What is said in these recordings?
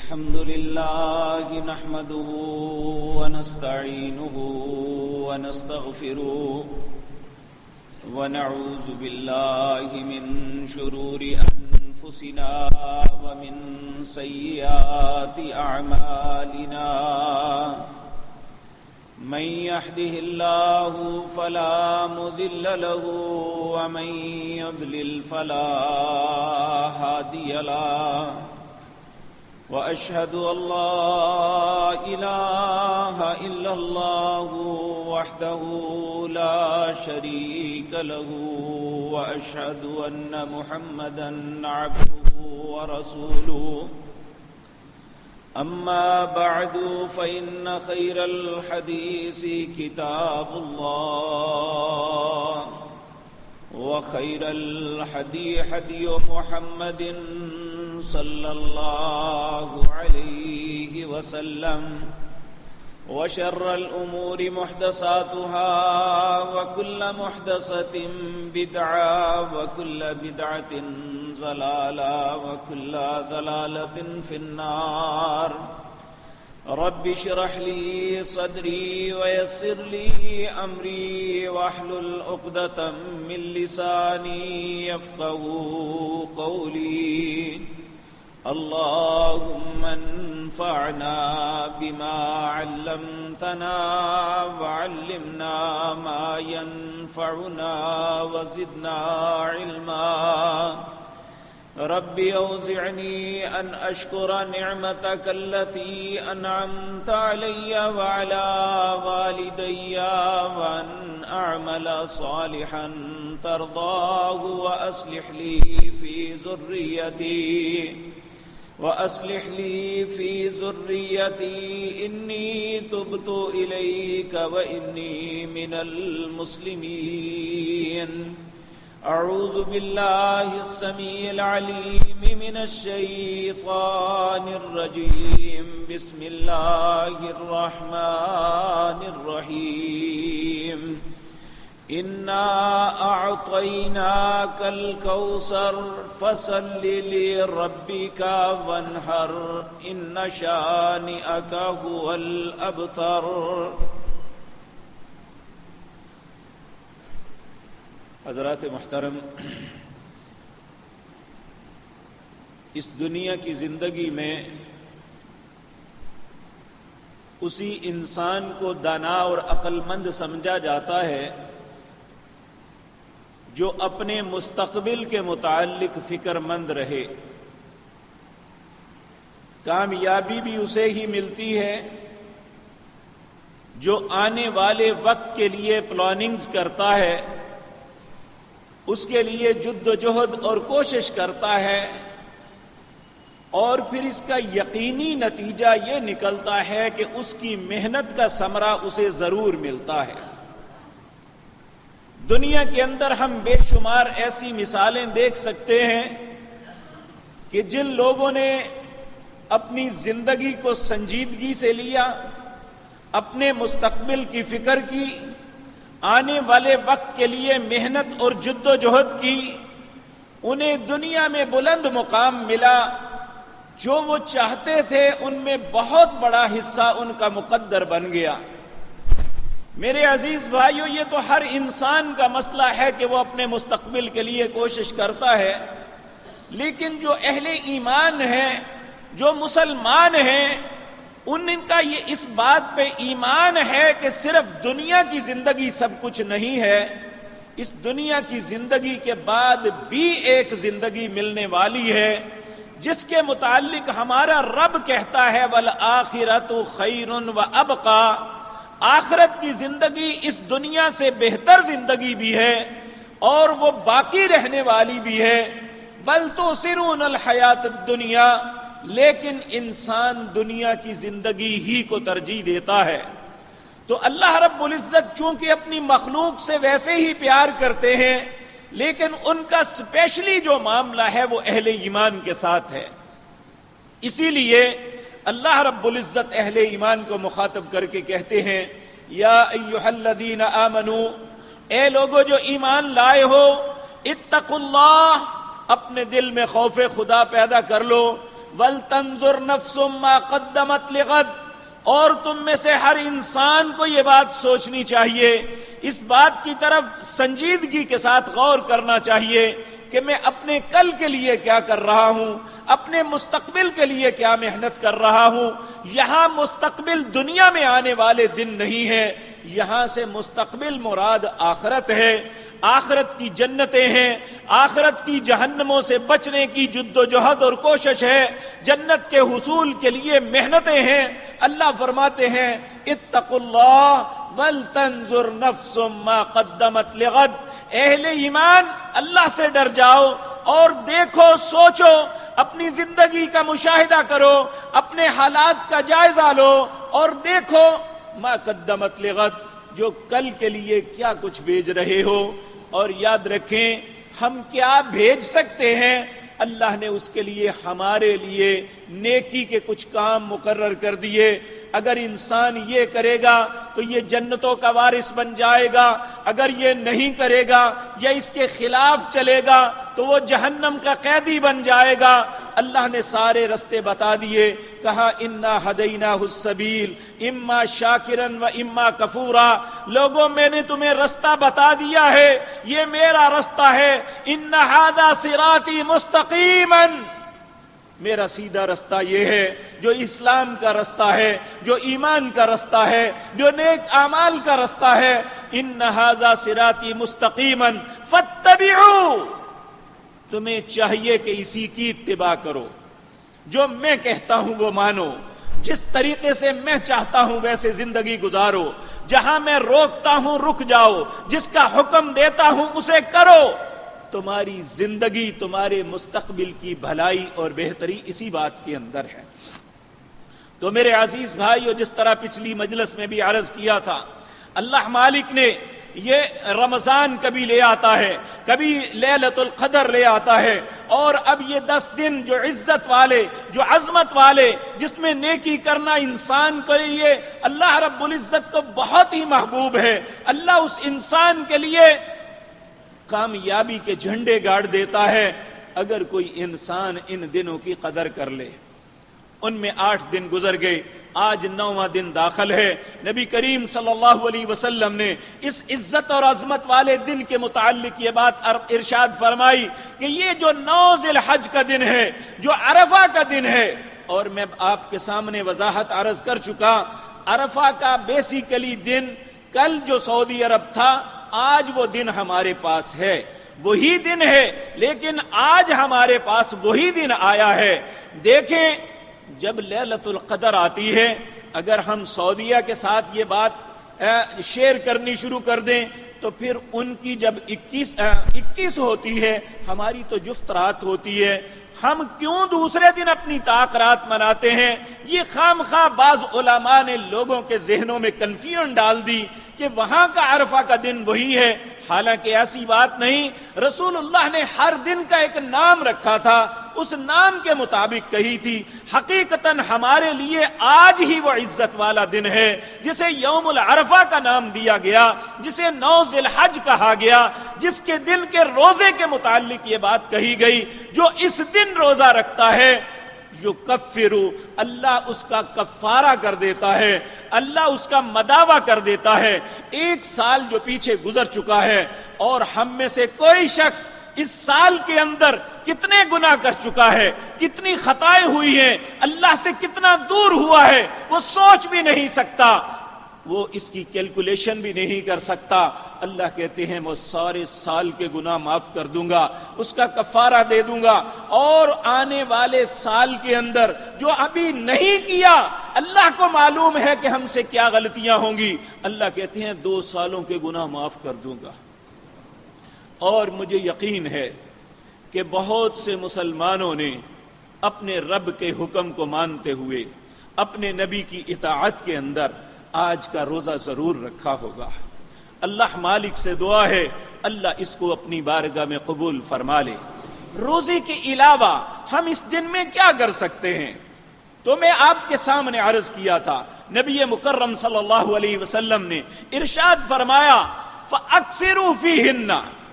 الحمد لله نحمده ونستعينه ونستغفره ونعوذ بالله من شرور أنفسنا ومن سيئات أعمالنا من يهده الله فلا مضل له ومن يضلل فلا هادي له وأشهد أن لا إله إلا الله وحده لا شريك له وأشهد أن محمدا عبده ورسوله أما بعد فإن خير الحديث كتاب الله وخير الهدي هدي محمد صلى الله عليه وسلم وشر الأمور محدثاتها وكل محدثة بدعة وكل بدعة ضلالة وكل ضلالة في النار رب اشرح لي صدري ويسر لي أمري واحلل عقدة من لساني يفقهوا قولي اللهم انفعنا بما علمتنا وعلمنا ما ينفعنا وزدنا علما رب أوزعني أن أشكر نعمتك التي أنعمت علي وعلى والدي وأن أعمل صالحا ترضاه وأصلح لي في ذريتي إني تبت إليك وإني من المسلمين أعوذ بالله السميع العليم من الشيطان الرجيم بسم الله الرحمن الرحيم إنا أعطيناك الكوثر فصل لربك وانحر إن شانئك هو الأبتر حضرات محترم، اس دنیا کی زندگی میں اسی انسان کو دانا اور عقل مند سمجھا جاتا ہے جو اپنے مستقبل کے متعلق فکر مند رہے۔ کامیابی بھی اسے ہی ملتی ہے جو آنے والے وقت کے لیے پلاننگز کرتا ہے، اس کے لیے جد و جہد اور کوشش کرتا ہے، اور پھر اس کا یقینی نتیجہ یہ نکلتا ہے کہ اس کی محنت کا ثمرہ اسے ضرور ملتا ہے۔ دنیا کے اندر ہم بے شمار ایسی مثالیں دیکھ سکتے ہیں کہ جن لوگوں نے اپنی زندگی کو سنجیدگی سے لیا، اپنے مستقبل کی فکر کی، آنے والے وقت کے لیے محنت اور جد و جہد کی، انہیں دنیا میں بلند مقام ملا، جو وہ چاہتے تھے ان میں بہت بڑا حصہ ان کا مقدر بن گیا۔ میرے عزیز بھائیو، یہ تو ہر انسان کا مسئلہ ہے کہ وہ اپنے مستقبل کے لیے کوشش کرتا ہے، لیکن جو اہل ایمان ہیں، جو مسلمان ہیں، ان کا یہ اس بات پہ ایمان ہے کہ صرف دنیا کی زندگی سب کچھ نہیں ہے، اس دنیا کی زندگی کے بعد بھی ایک زندگی ملنے والی ہے جس کے متعلق ہمارا رب کہتا ہے وَالْآخِرَةُ خَيْرٌ وَأَبْقَىٰ، آخرت کی زندگی اس دنیا سے بہتر زندگی بھی ہے اور وہ باقی رہنے والی بھی ہے۔ بَلْ تُؤْثِرُونَ الْحَيَاةَ الدُّنْيَا، لیکن انسان دنیا کی زندگی ہی کو ترجیح دیتا ہے۔ تو اللہ رب العزت چونکہ اپنی مخلوق سے ویسے ہی پیار کرتے ہیں، لیکن ان کا اسپیشلی جو معاملہ ہے وہ اہل ایمان کے ساتھ ہے۔ اسی لیے اللہ رب العزت اہل ایمان کو مخاطب کر کے کہتے ہیں یا ایھا الذین آمنو، اے لوگو جو ایمان لائے ہو، اتقوا اللہ، اپنے دل میں خوف خدا پیدا کر لو، وَلْتَنْظُرْ نَفْسٌ مَّا قَدَّمَتْ لِغَدٍ، اور تم میں سے ہر انسان کو یہ بات سوچنی چاہیے، اس بات کی طرف سنجیدگی کے ساتھ غور کرنا چاہیے کہ میں اپنے کل کے لیے کیا کر رہا ہوں، اپنے مستقبل کے لیے کیا محنت کر رہا ہوں۔ یہاں مستقبل دنیا میں آنے والے دن نہیں ہے، یہاں سے مستقبل مراد آخرت ہے، آخرت کی جنتیں ہیں، آخرت کی جہنموں سے بچنے کی جد و جہد اور کوشش ہے، جنت کے حصول کے لیے محنتیں ہیں۔ اللہ فرماتے ہیں اتقوا اللہ وَلْتَنْظُرْ نَفْسٌ مَّا قَدَّمَتْ لِغَدٍ، اہل ایمان اللہ سے ڈر جاؤ اور دیکھو، سوچو، اپنی زندگی کا مشاہدہ کرو، اپنے حالات کا جائزہ لو اور دیکھو ما قدمت لغد، جو کل کے لیے کیا کچھ بھیج رہے ہو۔ اور یاد رکھیں ہم کیا بھیج سکتے ہیں، اللہ نے اس کے لیے ہمارے لیے نیکی کے کچھ کام مقرر کر دیے۔ اگر انسان یہ کرے گا تو یہ جنتوں کا وارث بن جائے گا، اگر یہ نہیں کرے گا یا اس کے خلاف چلے گا تو وہ جہنم کا قیدی بن جائے گا۔ اللہ نے سارے رستے بتا دیے، کہا انا ہدیناہ السبیل اما شاکرا و اما کفورا، لوگوں میں نے تمہیں رستہ بتا دیا ہے، یہ میرا رستہ ہے، ان ھذا صراطی مستقیما، میرا سیدھا رستہ یہ ہے جو اسلام کا رستہ ہے، جو ایمان کا رستہ ہے، جو نیک اعمال کا رستہ ہے۔ ان ھذا صراطی مستقیما فاتبعوا، تمہیں چاہیے کہ اسی کی اتباع کرو، جو میں کہتا ہوں وہ مانو، جس طریقے سے میں چاہتا ہوں ویسے زندگی گزارو، جہاں میں روکتا ہوں رک جاؤ، جس کا حکم دیتا ہوں اسے کرو۔ تمہاری زندگی، تمہارے مستقبل کی بھلائی اور بہتری اسی بات کے اندر ہے۔ تو میرے عزیز بھائیو، جس طرح پچھلی مجلس میں بھی عرض کیا تھا، اللہ مالک نے یہ رمضان کبھی لے آتا ہے، کبھی لیلۃ القدر لے آتا ہے، اور اب یہ 10 دن جو عزت والے، جو عظمت والے، جس میں نیکی کرنا انسان کے لیے اللہ رب العزت کو بہت ہی محبوب ہے۔ اللہ اس انسان کے لیے کامیابی کے جھنڈے گاڑ دیتا ہے اگر کوئی انسان ان دنوں کی قدر کر لے۔ ان میں 8 دن گزر گئے، آج 9واں دن داخل ہے۔ نبی کریم صلی اللہ علیہ وسلم نے اس عزت اور عظمت والے دن کے متعلق یہ بات ارشاد فرمائی کہ یہ جو 9 ذی الحج کا دن ہے، جو عرفہ کا دن ہے، اور میں آپ کے سامنے وضاحت عرض کر چکا، عرفہ کا بیسیکلی دن کل جو سعودی عرب تھا، آج وہ دن ہمارے پاس ہے، وہی دن ہے، لیکن آج ہمارے پاس وہی دن آیا ہے۔ دیکھیں جب لیلۃ القدر آتی ہے، اگر ہم سعودیہ کے ساتھ یہ بات شیئر کرنی شروع کر دیں تو پھر ان کی جب 21 ہوتی ہے، ہماری تو جفت رات ہوتی ہے۔ ہم کیوں دوسرے دن اپنی طاق رات مناتے ہیں؟ یہ خام خواہ بعض علماء نے لوگوں کے ذہنوں میں کنفیوژن ڈال دی کہ وہاں کا عرفہ کا دن وہی ہے، حالانکہ ایسی بات نہیں۔ رسول اللہ نے ہر دن کا ایک نام رکھا تھا، اس نام کے مطابق کہی تھی۔ حقیقتاً ہمارے لیے آج ہی وہ عزت والا دن ہے جسے یوم العرفہ کا نام دیا گیا، جسے 9 ذی الحج کہا گیا، جس کے دن کے روزے کے متعلق یہ بات کہی گئی، جو اس دن روزہ رکھتا ہے یکفرو، اللہ اس کا کفارہ کر دیتا ہے، اللہ اس کا مداوع کر دیتا ہے 1 سال جو پیچھے گزر چکا ہے۔ اور ہم میں سے کوئی شخص اس سال کے اندر کتنے گناہ کر چکا ہے، کتنی خطائیں ہوئی ہیں، اللہ سے کتنا دور ہوا ہے، وہ سوچ بھی نہیں سکتا، وہ اس کی کیلکولیشن بھی نہیں کر سکتا۔ اللہ کہتے ہیں وہ سارے سال کے گناہ معاف کر دوں گا، اس کا کفارہ دے دوں گا، اور آنے والے سال کے اندر جو ابھی نہیں کیا، اللہ کو معلوم ہے کہ ہم سے کیا غلطیاں ہوں گی، اللہ کہتے ہیں 2 سالوں کے گناہ معاف کر دوں گا۔ اور مجھے یقین ہے کہ بہت سے مسلمانوں نے اپنے رب کے حکم کو مانتے ہوئے اپنے نبی کی اطاعت کے اندر آج کا روزہ ضرور رکھا ہوگا۔ اللہ مالک سے دعا ہے اللہ اس کو اپنی بارگاہ میں قبول فرما لے۔ روزے کے علاوہ ہم اس دن میں کیا کر سکتے ہیں؟ تو میں آپ کے سامنے عرض کیا تھا، نبی مکرم صلی اللہ علیہ وسلم نے ارشاد فرمایا فَأَكْثِرُوا فِيهِنَّ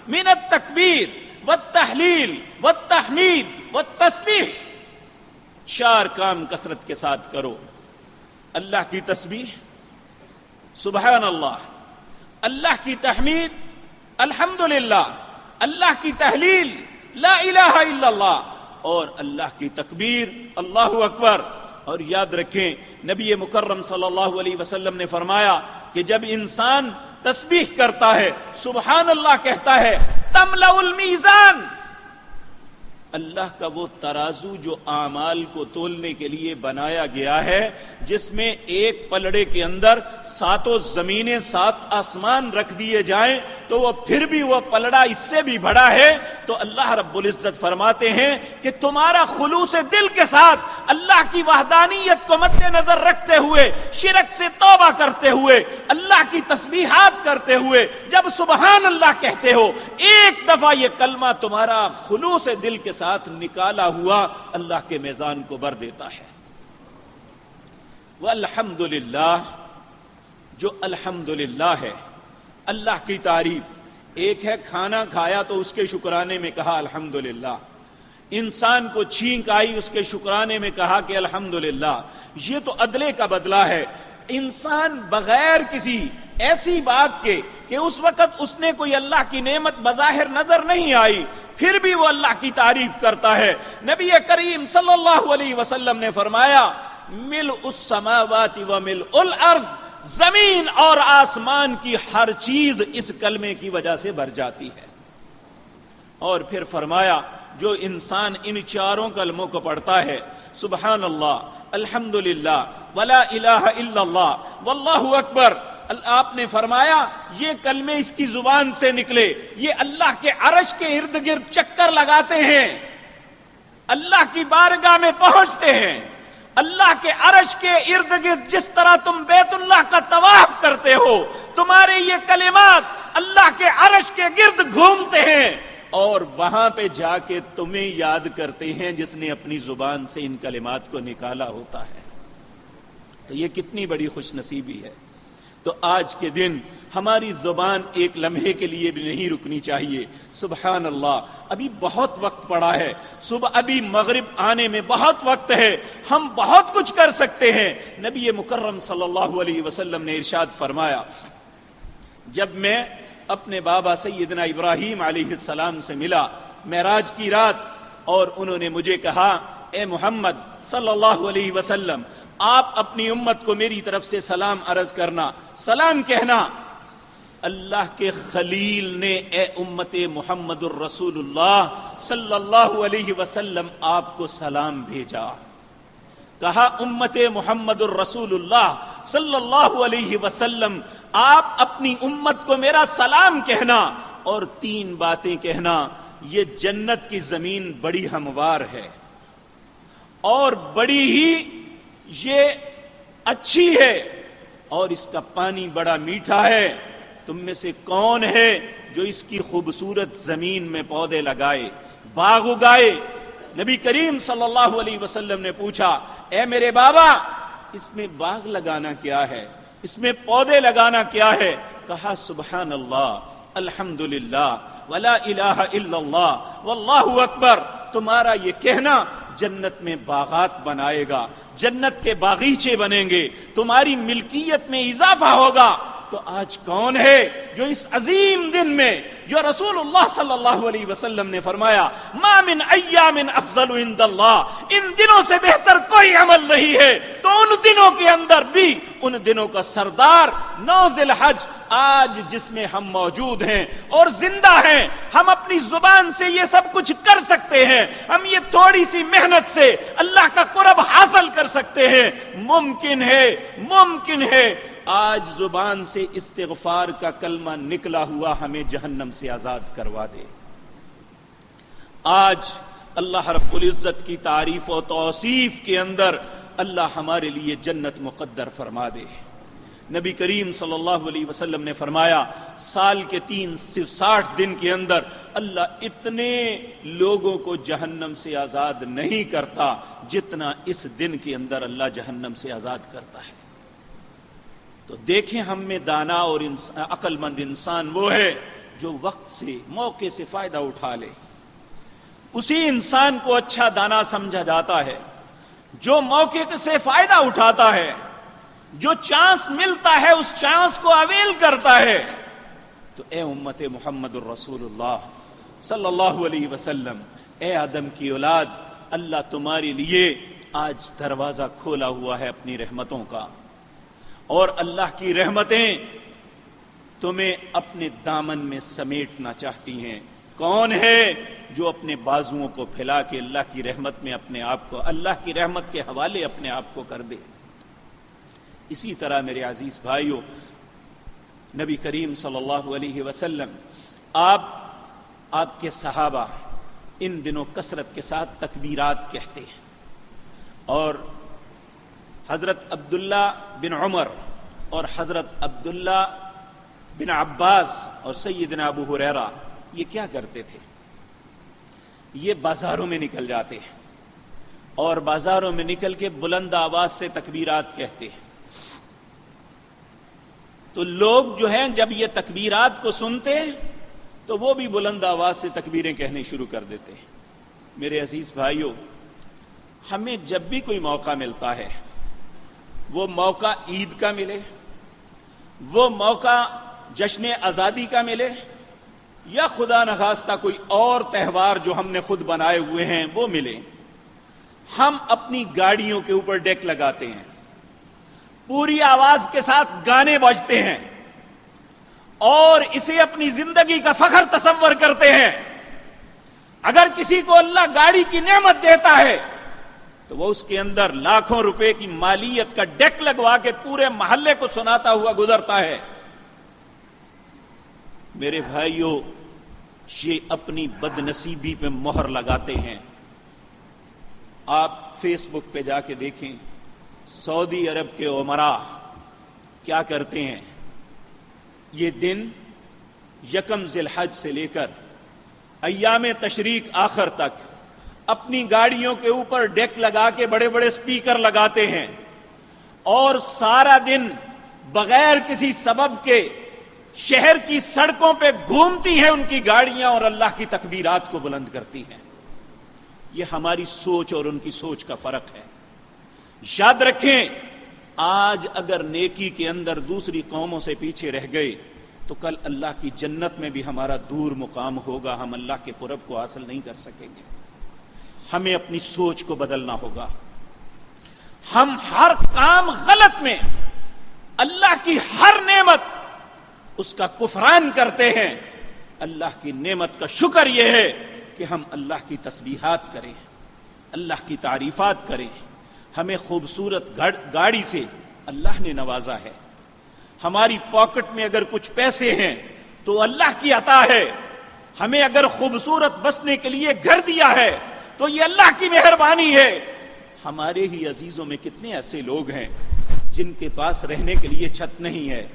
مِنَ التَّكْبِيرِ وَالتَّحْلِيلِ وَالتَّحْمِيدِ وَالتَّسْبِيحِ، 4 کام کثرت کے ساتھ کرو. اللہ کی تسبیح سبحان اللہ، اللہ کی تحمید الحمدللہ، اللہ کی تحلیل لا الہ الا اللہ، اور اللہ کی تکبیر اللہ اکبر. اور یاد رکھیں نبی مکرم صلی اللہ علیہ وسلم نے فرمایا کہ جب انسان تسبیح کرتا ہے، سبحان اللہ کہتا ہے، تملأ المیزان، اللہ کا وہ ترازو جو اعمال کو تولنے کے لیے بنایا گیا ہے، جس میں ایک پلڑے کے اندر 7 زمینیں 7 آسمان رکھ دیے جائیں تو وہ پھر بھی وہ پلڑا اس سے بھی بڑا ہے. تو اللہ رب العزت فرماتے ہیں کہ تمہارا خلوص دل کے ساتھ اللہ کی وحدانیت کو مد نظر رکھتے ہوئے، شرک سے توبہ کرتے ہوئے، اللہ کی تسبیحات کرتے ہوئے جب سبحان اللہ کہتے ہو، ایک دفعہ یہ کلمہ تمہارا خلوص دل کے ساتھ نکالا ہوا اللہ کے میزان کو بھر دیتا ہے. والحمدللہ، جو الحمدللہ ہے، اللہ کی تعریف. ایک ہے کھانا کھایا تو اس کے شکرانے میں کہا الحمدللہ، انسان کو چھینک آئی اس کے شکرانے میں کہا کہ الحمدللہ. یہ تو عدلے کا بدلہ ہے. انسان بغیر کسی ایسی بات کے کہ اس وقت اس نے کوئی اللہ کی نعمت بظاہر نظر نہیں آئی، پھر بھی وہ اللہ کی تعریف کرتا ہے. نبی کریم صلی اللہ علیہ وسلم نے فرمایا، ملء السماوات وملء الارض، زمین اور آسمان کی ہر چیز اس کلمے کی وجہ سے بھر جاتی ہے. اور پھر فرمایا جو انسان ان 4 کلموں کو پڑھتا ہے، سبحان اللہ، الحمدللہ، ولا الہ الا اللہ، واللہ اکبر، آپ نے فرمایا یہ کلمے اس کی زبان سے نکلے، یہ اللہ کے عرش کے ارد گرد چکر لگاتے ہیں، اللہ کی بارگاہ میں پہنچتے ہیں. اللہ کے عرش کے ارد گرد جس طرح تم بیت اللہ کا طواف کرتے ہو، تمہارے یہ کلمات اللہ کے عرش کے گرد گھومتے ہیں اور وہاں پہ جا کے تمہیں یاد کرتے ہیں جس نے اپنی زبان سے ان کلمات کو نکالا ہوتا ہے. تو یہ کتنی بڑی خوش نصیبی ہے. تو آج کے دن ہماری زبان ایک لمحے کے لیے بھی نہیں رکنی چاہیے. سبحان اللہ، ابھی بہت وقت پڑا ہے، صبح ابھی مغرب آنے میں بہت وقت ہے، ہم بہت کچھ کر سکتے ہیں. نبی مکرم صلی اللہ علیہ وسلم نے ارشاد فرمایا، جب میں اپنے بابا سیدنا ابراہیم علیہ السلام سے ملا معراج کی رات، اور انہوں نے مجھے کہا، اے محمد صلی اللہ علیہ وسلم، آپ اپنی امت کو میری طرف سے سلام عرض کرنا، سلام کہنا. اللہ کے خلیل نے اے امت محمد الرسول اللہ صلی اللہ علیہ وسلم آپ کو سلام بھیجا. کہا امت محمد الرسول اللہ صلی اللہ علیہ وسلم، آپ اپنی امت کو میرا سلام کہنا اور 3 باتیں کہنا. یہ جنت کی زمین بڑی ہموار ہے اور بڑی ہی یہ اچھی ہے، اور اس کا پانی بڑا میٹھا ہے. تم میں سے کون ہے جو اس کی خوبصورت زمین میں پودے لگائے، باغ اگائے؟ نبی کریم صلی اللہ علیہ وسلم نے پوچھا، اے میرے بابا، اس میں باغ لگانا کیا ہے، اس میں پودے لگانا کیا ہے؟ کہا سبحان اللہ، الحمدللہ، ولا الہ الا اللہ، واللہ اکبر. تمہارا یہ کہنا جنت میں باغات بنائے گا، جنت کے باغیچے بنیں گے، تمہاری ملکیت میں اضافہ ہوگا. تو آج کون ہے جو اس عظیم دن میں، جو رسول اللہ صلی اللہ علیہ وسلم نے فرمایا، ما من ایام افضل عند اللہ، ان دنوں سے بہتر کوئی عمل نہیں ہے، تو ان دنوں کے اندر بھی ان دنوں کا سردار 9 ذی الحج آج جس میں ہم موجود ہیں اور زندہ ہیں، ہم اپنی زبان سے یہ سب کچھ کر سکتے ہیں. ہم یہ تھوڑی سی محنت سے اللہ کا قرب حاصل کر سکتے ہیں. ممکن ہے آج زبان سے استغفار کا کلمہ نکلا ہوا ہمیں جہنم سے آزاد کروا دے. آج اللہ رب العزت کی تعریف و توصیف کے اندر اللہ ہمارے لیے جنت مقدر فرما دے. نبی کریم صلی اللہ علیہ وسلم نے فرمایا، سال کے 360 دن کے اندر اللہ اتنے لوگوں کو جہنم سے آزاد نہیں کرتا جتنا اس دن کے اندر اللہ جہنم سے آزاد کرتا ہے. تو دیکھیں ہم میں دانا اور عقل مند انسان وہ ہے جو وقت سے، موقع سے فائدہ اٹھا لے. اسی انسان کو اچھا دانا سمجھا جاتا ہے جو موقع سے فائدہ اٹھاتا ہے، جو چانس ملتا ہے اس چانس کو اویل کرتا ہے، تو اے امت محمد الرسول اللہ صلی اللہ علیہ وسلم، اے آدم کی اولاد، اللہ تمہارے لیے آج دروازہ کھولا ہوا ہے اپنی رحمتوں کا، اور اللہ کی رحمتیں تمہیں اپنے دامن میں سمیٹنا چاہتی ہیں۔ کون ہے جو اپنے بازوؤں کو پھیلا کے اللہ کی رحمت میں اپنے آپ کو، اللہ کی رحمت کے حوالے اپنے آپ کو کر دے؟ اسی طرح میرے عزیز بھائیوں، نبی کریم صلی اللہ علیہ وسلم، آپ کے صحابہ ان دنوں کثرت کے ساتھ تکبیرات کہتے ہیں، اور حضرت عبداللہ بن عمر اور حضرت عبداللہ بن عباس اور سیدنا ابو ہریرہ یہ کیا کرتے تھے؟ یہ بازاروں میں نکل جاتے ہیں اور بازاروں میں نکل کے بلند آواز سے تکبیرات کہتے ہیں، تو لوگ جو ہیں جب یہ تکبیرات کو سنتے تو وہ بھی بلند آواز سے تکبیریں کہنے شروع کر دیتے ہیں۔ میرے عزیز بھائیوں، ہمیں جب بھی کوئی موقع ملتا ہے، وہ موقع عید کا ملے، وہ موقع جشن آزادی کا ملے، یا خدا نخواستہ کوئی اور تہوار جو ہم نے خود بنائے ہوئے ہیں وہ ملے، ہم اپنی گاڑیوں کے اوپر ڈیک لگاتے ہیں، پوری آواز کے ساتھ گانے بجتے ہیں، اور اسے اپنی زندگی کا فخر تصور کرتے ہیں۔ اگر کسی کو اللہ گاڑی کی نعمت دیتا ہے تو وہ اس کے اندر لاکھوں روپے کی مالیت کا ڈیک لگوا کے پورے محلے کو سناتا ہوا گزرتا ہے۔ میرے بھائیوں، یہ اپنی بد نصیبی پہ مہر لگاتے ہیں۔ آپ فیس بک پہ جا کے دیکھیں، سعودی عرب کے امراء کیا کرتے ہیں؟ یہ دن یکم ذی الحج سے لے کر ایام تشریق آخر تک اپنی گاڑیوں کے اوپر ڈیک لگا کے بڑے بڑے سپیکر لگاتے ہیں، اور سارا دن بغیر کسی سبب کے شہر کی سڑکوں پہ گھومتی ہیں ان کی گاڑیاں، اور اللہ کی تکبیرات کو بلند کرتی ہیں۔ یہ ہماری سوچ اور ان کی سوچ کا فرق ہے۔ یاد رکھیں، آج اگر نیکی کے اندر دوسری قوموں سے پیچھے رہ گئے تو کل اللہ کی جنت میں بھی ہمارا دور مقام ہوگا، ہم اللہ کے قرب کو حاصل نہیں کر سکیں گے۔ ہمیں اپنی سوچ کو بدلنا ہوگا۔ ہم ہر کام غلط میں اللہ کی ہر نعمت اس کا کفران کرتے ہیں۔ اللہ کی نعمت کا شکر یہ ہے کہ ہم اللہ کی تسبیحات کریں، اللہ کی تعریفات کریں۔ ہمیں خوبصورت گاڑی سے اللہ نے نوازا ہے، ہماری پاکٹ میں اگر کچھ پیسے ہیں تو اللہ کی عطا ہے، ہمیں اگر خوبصورت بسنے کے لیے گھر دیا ہے تو یہ اللہ کی مہربانی ہے۔ ہمارے ہی عزیزوں میں کتنے ایسے لوگ ہیں جن کے پاس رہنے کے لیے چھت نہیں ہے،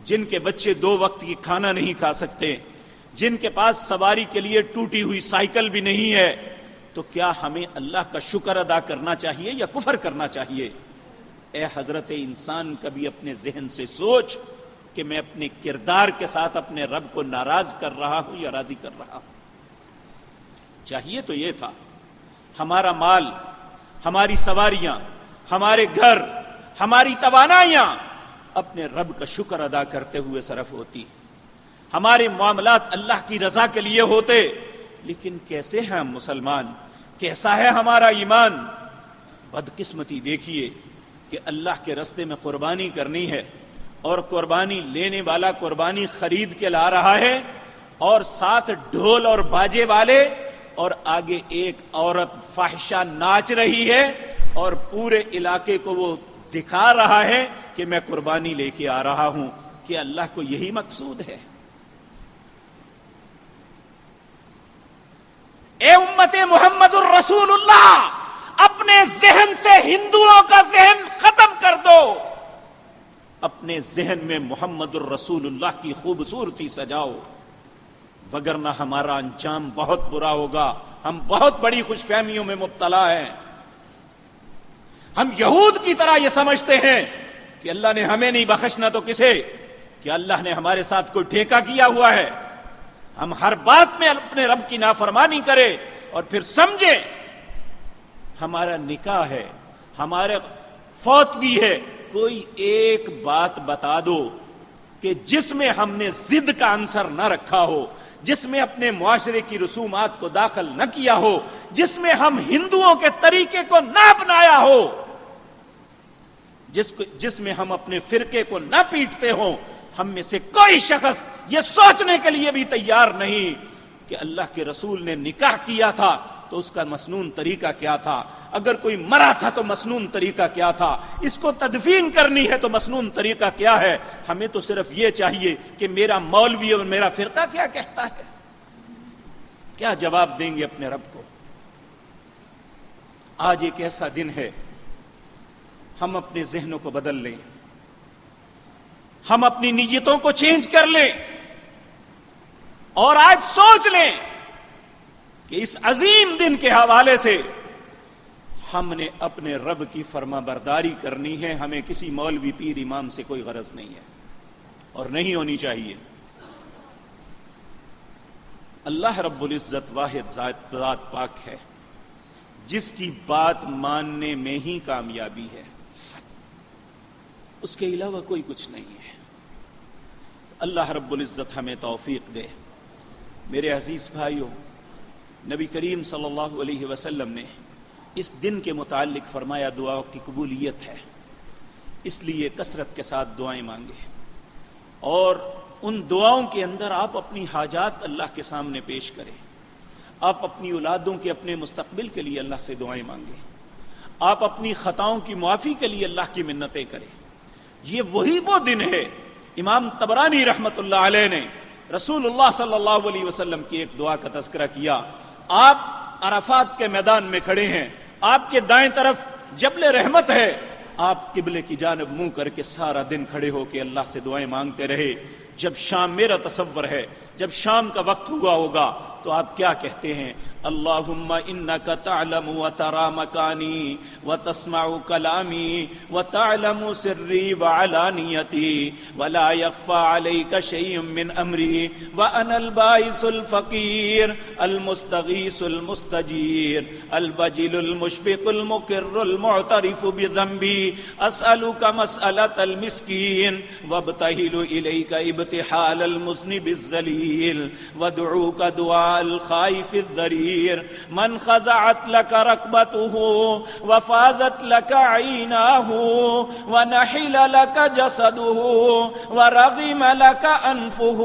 جن کے بچے 2 وقت کی کھانا نہیں کھا سکتے، جن کے پاس سواری کے لیے ٹوٹی ہوئی سائیکل بھی نہیں ہے، تو کیا ہمیں اللہ کا شکر ادا کرنا چاہیے یا کفر کرنا چاہیے؟ اے حضرت انسان، کبھی اپنے ذہن سے سوچ کہ میں اپنے کردار کے ساتھ اپنے رب کو ناراض کر رہا ہوں یا راضی کر رہا ہوں۔ چاہیے تو یہ تھا ہمارا مال، ہماری سواریاں، ہمارے گھر، ہماری توانائیاں اپنے رب کا شکر ادا کرتے ہوئے صرف ہوتی، ہمارے معاملات اللہ کی رضا کے لیے ہوتے۔ لیکن کیسے ہیں ہم مسلمان؟ کیسا ہے ہمارا ایمان؟ بدقسمتی دیکھیے کہ اللہ کے راستے میں قربانی کرنی ہے، اور قربانی لینے والا قربانی خرید کے لا رہا ہے، اور ساتھ ڈھول اور باجے والے، اور آگے ایک عورت فاحشہ ناچ رہی ہے، اور پورے علاقے کو وہ دکھا رہا ہے کہ میں قربانی لے کے آ رہا ہوں۔ کہ اللہ کو یہی مقصود ہے؟ اے امت محمد الرسول اللہ، اپنے ذہن سے ہندوؤں کا ذہن ختم کر دو، اپنے ذہن میں محمد الرسول اللہ کی خوبصورتی سجاؤ، وگرنہ ہمارا انجام بہت برا ہوگا۔ ہم بہت بڑی خوش فہمیوں میں مبتلا ہیں۔ ہم یہود کی طرح یہ سمجھتے ہیں کہ اللہ نے ہمیں نہیں بخشنا تو کسے، کہ اللہ نے ہمارے ساتھ کوئی ٹھیکہ کیا ہوا ہے۔ ہم ہر بات میں اپنے رب کی نافرمانی کریں اور پھر سمجھیں ہمارا نکاح ہے، ہمارے فوتگی ہے، کوئی ایک بات بتا دو کہ جس میں ہم نے ضد کا عنصر نہ رکھا ہو، جس میں اپنے معاشرے کی رسومات کو داخل نہ کیا ہو، جس میں ہم ہندوؤں کے طریقے کو نہ اپنایا ہو، جس میں ہم اپنے فرقے کو نہ پیٹتے ہوں. ہم میں سے کوئی شخص یہ سوچنے کے لیے بھی تیار نہیں کہ اللہ کے رسول نے نکاح کیا تھا تو اس کا مسنون طریقہ کیا تھا، اگر کوئی مرا تھا تو مسنون طریقہ کیا تھا، اس کو تدفین کرنی ہے تو مسنون طریقہ کیا ہے. ہمیں تو صرف یہ چاہیے کہ میرا مولوی اور میرا فرقہ کیا کہتا ہے. کیا جواب دیں گے اپنے رب کو؟ آج ایک ایسا دن ہے، ہم اپنے ذہنوں کو بدل لیں، ہم اپنی نیتوں کو چینج کر لیں، اور آج سوچ لیں کہ اس عظیم دن کے حوالے سے ہم نے اپنے رب کی فرما برداری کرنی ہے. ہمیں کسی مولوی پیر امام سے کوئی غرض نہیں ہے اور نہیں ہونی چاہیے. اللہ رب العزت واحد ذات پاک ہے جس کی بات ماننے میں ہی کامیابی ہے، اس کے علاوہ کوئی کچھ نہیں ہے. اللہ رب العزت ہمیں توفیق دے. میرے عزیز بھائیوں، نبی کریم صلی اللہ علیہ وسلم نے اس دن کے متعلق فرمایا دعا کی قبولیت ہے، اس لیے کثرت کے ساتھ دعائیں مانگے، اور ان دعاؤں کے اندر آپ اپنی حاجات اللہ کے سامنے پیش کریں. آپ اپنی اولادوں کے اپنے مستقبل کے لیے اللہ سے دعائیں مانگیں، آپ اپنی خطاؤں کی معافی کے لیے اللہ کی منتیں کریں. یہ وہی وہ دن ہے. امام طبرانی رحمت اللہ علیہ نے رسول اللہ صلی اللہ علیہ وسلم کی ایک دعا کا تذکرہ کیا. آپ عرفات کے میدان میں کھڑے ہیں، آپ کے دائیں طرف جبل رحمت ہے، آپ قبلے کی جانب منہ کر کے سارا دن کھڑے ہو کے اللہ سے دعائیں مانگتے رہے. جب شام، میرا تصور ہے جب شام کا وقت ہوا ہوگا تو آپ کیا کہتے ہیں؟ اللہم انک تعلم وترى مکانی وتسمع کلامی وتعلم سری وعلانیتی ولا يخفى عليك شيء من امری وانا البائس الفقیر المستغیث المستجیر الوجل المشفق المقر المعترف بذنبی اسألك مسألة المسکین وابتهل إليك ابتحال المذنب الذلیل وادعوك دعاء الخائف الضرير من خضعت لك ركبته وفازت لك عيناه ونحل لك جسده ورغم لك أنفه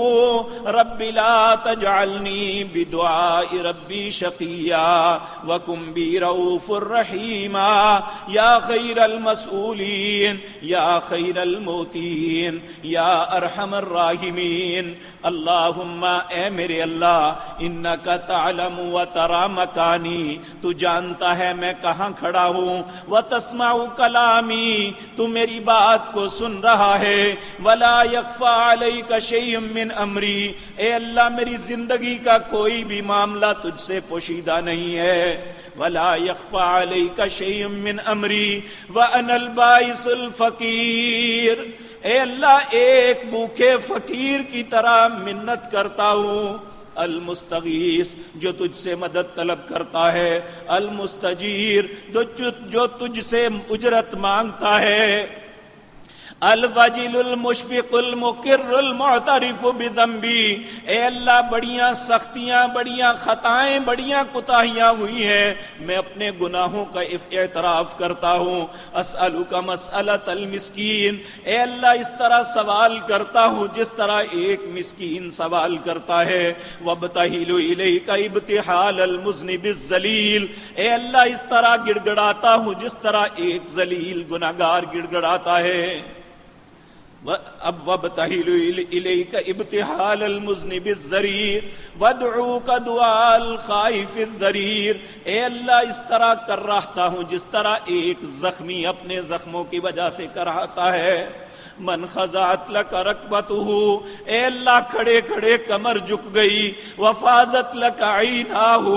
رب لا تجعلني بدعاء ربي شقيا وكن بي رؤوف رحيما يا خير المسؤولين يا خير الموتين يا أرحم الراحمين. اللهم اے میرے اللہ، انک تعلم وترى مکانی، تو جانتا ہے میں کہاں کھڑا ہوں، وتسمع کلامی، تو میری بات کو سن رہا ہے، ولا يخفى عليك شيء من امری، اے اللہ میری زندگی کا کوئی بھی معاملہ تجھ سے پوشیدہ نہیں ہے، ولا يخفى عليك شيء من امری وانا البائس الفقیر، اے اللہ ایک بھوکے فقیر کی طرح منت کرتا ہوں، المستغیث جو تجھ سے مدد طلب کرتا ہے، المستجیر جو تجھ سے اجرت مانگتا ہے، الوجل المشفق المقر المعترف بذنبی، اے اللہ بڑیاں سختیاں، بڑیاں خطائیں، بڑیاں کوتاہیاں ہوئی ہیں، میں اپنے گناہوں کا اعتراف کرتا ہوں. اسألک مسألۃ المسکین، اے اللہ اس طرح سوال کرتا ہوں جس طرح ایک مسکین سوال کرتا ہے. وابتہل الیک ابتحال المذنب الذلیل، اے اللہ اس طرح گڑ گڑاتا ہوں جس طرح ایک ذلیل گناہگار گڑ گڑاتا ہے. اب وابتہل الیک ابتحال المذنب الذریر وادعوک دعاء الخائف الضریر، اے اللہ اس طرح کر رہتا ہوں جس طرح ایک زخمی اپنے زخموں کی وجہ سے کراتا ہے. من خضعت لک رکبتہ، اے اللہ کھڑے کھڑے کمر جھک گئی، وفازت لک عیناہ،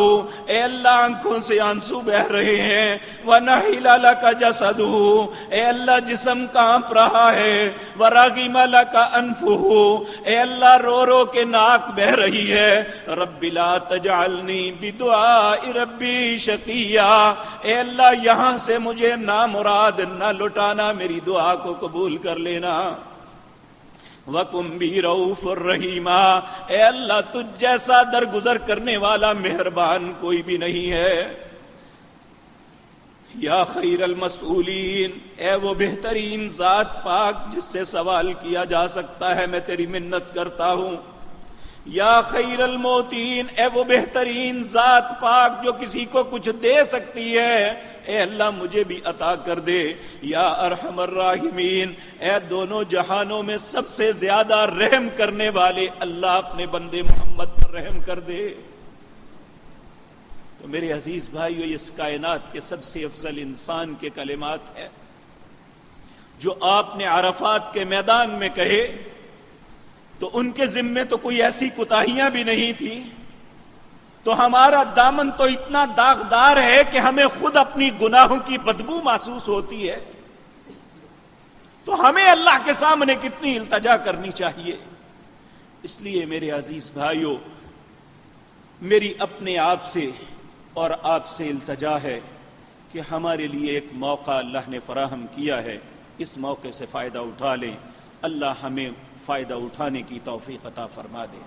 اے اللہ آنکھوں سے آنسو بہ رہے ہیں، ونحل لک جسدہ، اے اللہ جسم کانپ رہا ہے، ورغم لك انفه، اے اللہ رو رو کے ناک بہ رہی ہے، رب لا تجعلنی بدعاء ربی شقیا، اے اللہ یہاں سے مجھے نامراد نہ لٹانا، میری دعا کو قبول کر لینا۔ وَقُمْ بِي رَؤُوفٌ الرَّحِيمًا، اے اللہ تجھ جیسا درگزر کرنے والا مہربان کوئی بھی نہیں ہے۔ یا خیر المسئولین، اے وہ بہترین ذات پاک جس سے سوال کیا جا سکتا ہے، میں تیری منت کرتا ہوں۔ یا خیر المعطین، اے وہ بہترین ذات پاک جو کسی کو کچھ دے سکتی ہے، اے اللہ مجھے بھی عطا کر دے۔ یا ارحم الراحمین، اے دونوں جہانوں میں سب سے زیادہ رحم کرنے والے اللہ اپنے بندے محمد پر رحم کر دے۔ تو میرے عزیز بھائیو، اس کائنات کے سب سے افضل انسان کے کلمات ہیں جو آپ نے عرفات کے میدان میں کہے، تو ان کے ذمے تو کوئی ایسی کوتاہیاں بھی نہیں تھی، تو ہمارا دامن تو اتنا داغدار ہے کہ ہمیں خود اپنی گناہوں کی بدبو محسوس ہوتی ہے، تو ہمیں اللہ کے سامنے کتنی التجا کرنی چاہیے۔ اس لیے میرے عزیز بھائیو، میری اپنے آپ سے اور آپ سے التجا ہے کہ ہمارے لیے ایک موقع اللہ نے فراہم کیا ہے، اس موقع سے فائدہ اٹھا لیں، اللہ ہمیں فائدہ اٹھانے کی توفیق عطا فرما دے۔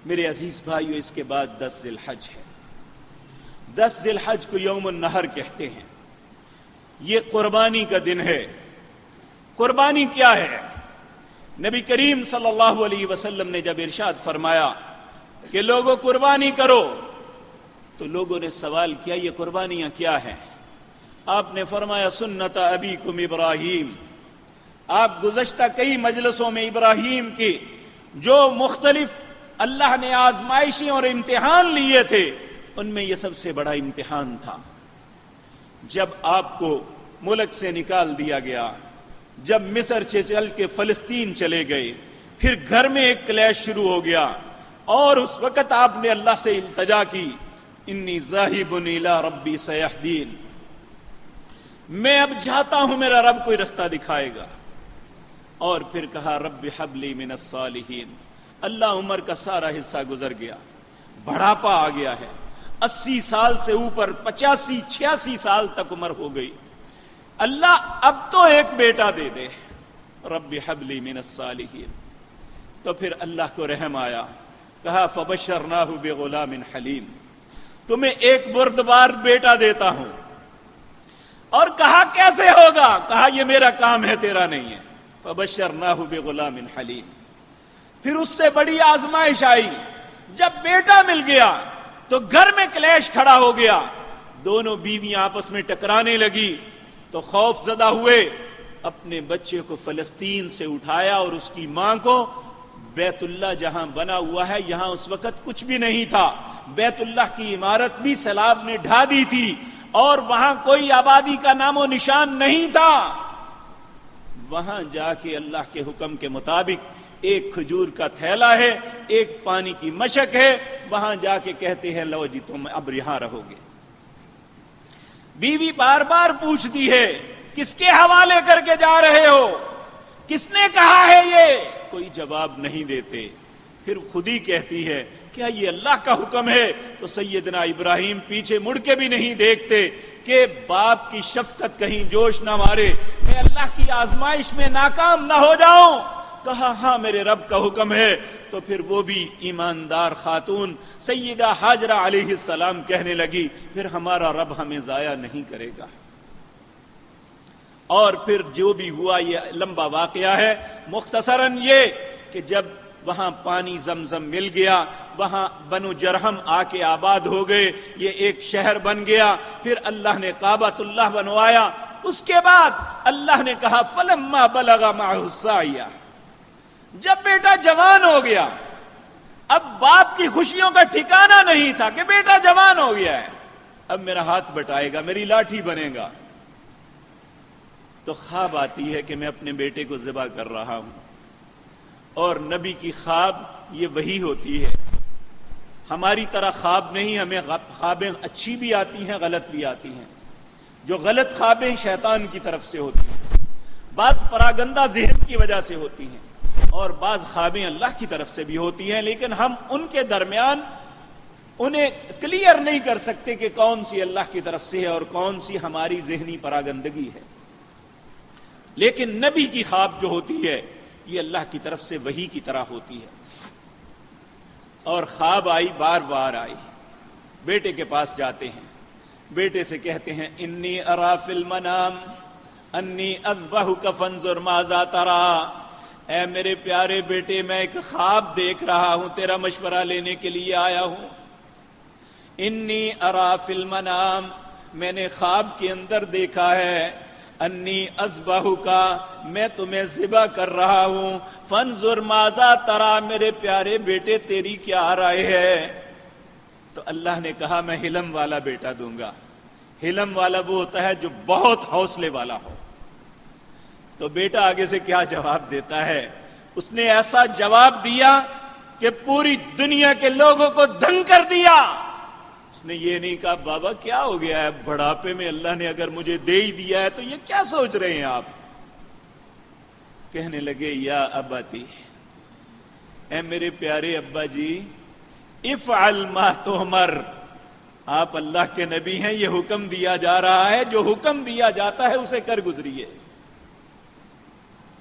میرے عزیز بھائیو، اس کے بعد 10 ذی الحج ہے۔ 10 ذی الحج کو یوم النحر کہتے ہیں، یہ قربانی کا دن ہے۔ قربانی کیا ہے؟ نبی کریم صلی اللہ علیہ وسلم نے جب ارشاد فرمایا کہ لوگوں قربانی کرو، تو لوگوں نے سوال کیا یہ قربانیاں کیا ہیں؟ آپ نے فرمایا سنت ابیکم ابراہیم، آپ گزشتہ کئی مجلسوں میں ابراہیم کی جو مختلف اللہ نے آزمائشیں اور امتحان لیے تھے، ان میں یہ سب سے بڑا امتحان تھا۔ جب آپ کو ملک سے نکال دیا گیا، جب مصر سے چل کے فلسطین چلے گئے، پھر گھر میں ایک کلیش شروع ہو گیا، اور اس وقت آپ نے اللہ سے التجا کی، انی ذاہب الی ربی سیہدین، میں اب جاتا ہوں، میرا رب کوئی رستہ دکھائے گا۔ اور پھر کہا رب ہب لی من الصالحین۔ اللہ عمر کا سارا حصہ گزر گیا، بڑھاپا آ گیا ہے، 80 سال سے اوپر 85 86 سال تک عمر ہو گئی، اللہ اب تو ایک بیٹا دے دے، رب ہب لی من الصالحین۔ تو پھر اللہ کو رحم آیا، کہا فبشرناہ بغلام حلیم، تمہیں ایک بردبار بیٹا دیتا ہوں۔ اور کہا کیسے ہوگا؟ کہا یہ میرا کام ہے، تیرا نہیں ہے۔ فبشرناہ بغلام حلیم۔ پھر اس سے بڑی آزمائش آئی، جب بیٹا مل گیا تو گھر میں کلیش کھڑا ہو گیا، دونوں بیویاں آپس میں ٹکرانے لگی، تو خوف زدہ ہوئے، اپنے بچے کو فلسطین سے اٹھایا اور اس کی ماں کو بیت اللہ جہاں بنا ہوا ہے، یہاں اس وقت کچھ بھی نہیں تھا، بیت اللہ کی عمارت بھی سیلاب نے ڈھا دی تھی، اور وہاں کوئی آبادی کا نام و نشان نہیں تھا۔ وہاں جا کے اللہ کے حکم کے مطابق ایک کھجور کا تھیلا ہے، ایک پانی کی مشک ہے، وہاں جا کے کہتے ہیں لو جی تم اب یہاں رہو گے۔ بیوی بار بار پوچھتی ہے کس کے حوالے کر کے جا رہے ہو، کس نے کہا ہے یہ؟ کوئی جواب نہیں دیتے۔ پھر خود ہی کہتی ہے کیا یہ اللہ کا حکم ہے؟ تو سیدنا ابراہیم پیچھے مڑ کے بھی نہیں دیکھتے کہ باپ کی شفقت کہیں جوش نہ مارے، میں اللہ کی آزمائش میں ناکام نہ ہو جاؤں۔ کہا ہاں میرے رب کا حکم ہے۔ تو پھر وہ بھی ایماندار خاتون سیدہ ہاجرہ علیہ السلام کہنے لگی پھر ہمارا رب ہمیں ضائع نہیں کرے گا۔ اور پھر جو بھی ہوا یہ لمبا واقعہ ہے، مختصراً یہ کہ جب وہاں پانی زمزم مل گیا، وہاں بنو جرہم آ کے آباد ہو گئے، یہ ایک شہر بن گیا، پھر اللہ نے کعبۃ اللہ بنوایا۔ اس کے بعد اللہ نے کہا فلما بلغ معہ السعی، جب بیٹا جوان ہو گیا، اب باپ کی خوشیوں کا ٹھکانہ نہیں تھا کہ بیٹا جوان ہو گیا ہے، اب میرا ہاتھ بٹائے گا، میری لاٹھی بنے گا، تو خواب آتی ہے کہ میں اپنے بیٹے کو ذبح کر رہا ہوں۔ اور نبی کی خواب یہ وہی ہوتی ہے، ہماری طرح خواب نہیں، ہمیں خوابیں اچھی بھی آتی ہیں، غلط بھی آتی ہیں۔ جو غلط خوابیں شیطان کی طرف سے ہوتی ہیں، بعض پراگندہ ذہن کی وجہ سے ہوتی ہیں اور بعض خوابیں اللہ کی طرف سے بھی ہوتی ہیں، لیکن ہم ان کے درمیان انہیں کلیئر نہیں کر سکتے کہ کون سی اللہ کی طرف سے ہے اور کون سی ہماری ذہنی پراگندگی ہے۔ لیکن نبی کی خواب جو ہوتی ہے یہ اللہ کی طرف سے وحی کی طرح ہوتی ہے، اور خواب آئی، بار بار آئی۔ بیٹے کے پاس جاتے ہیں، بیٹے سے کہتے ہیں انی ارا فی المنام انی اذبحک فانظر ماذا تری، اے میرے پیارے بیٹے میں ایک خواب دیکھ رہا ہوں، تیرا مشورہ لینے کے لیے آیا ہوں۔ انی ارا فی المنام، میں نے خواب کے اندر دیکھا ہے، انی اذبحک، میں تمہیں ذبح کر رہا ہوں، فانظر ماذا تری، میرے پیارے بیٹے تیری کیا رائے ہے؟ تو اللہ نے کہا میں حلم والا بیٹا دوں گا۔ حلم والا وہ ہوتا ہے جو بہت حوصلے والا ہو۔ تو بیٹا آگے سے کیا جواب دیتا ہے؟ اس نے ایسا جواب دیا کہ پوری دنیا کے لوگوں کو دنگ کر دیا۔ اس نے یہ نہیں کہا بابا کیا ہو گیا ہے، بڑھاپے میں اللہ نے اگر مجھے دے ہی دیا ہے تو یہ کیا سوچ رہے ہیں آپ؟ کہنے لگے یا اباتی، اے میرے پیارے ابا جی، افعل ما تؤمر، آپ اللہ کے نبی ہیں، یہ حکم دیا جا رہا ہے، جو حکم دیا جاتا ہے اسے کر گزریے۔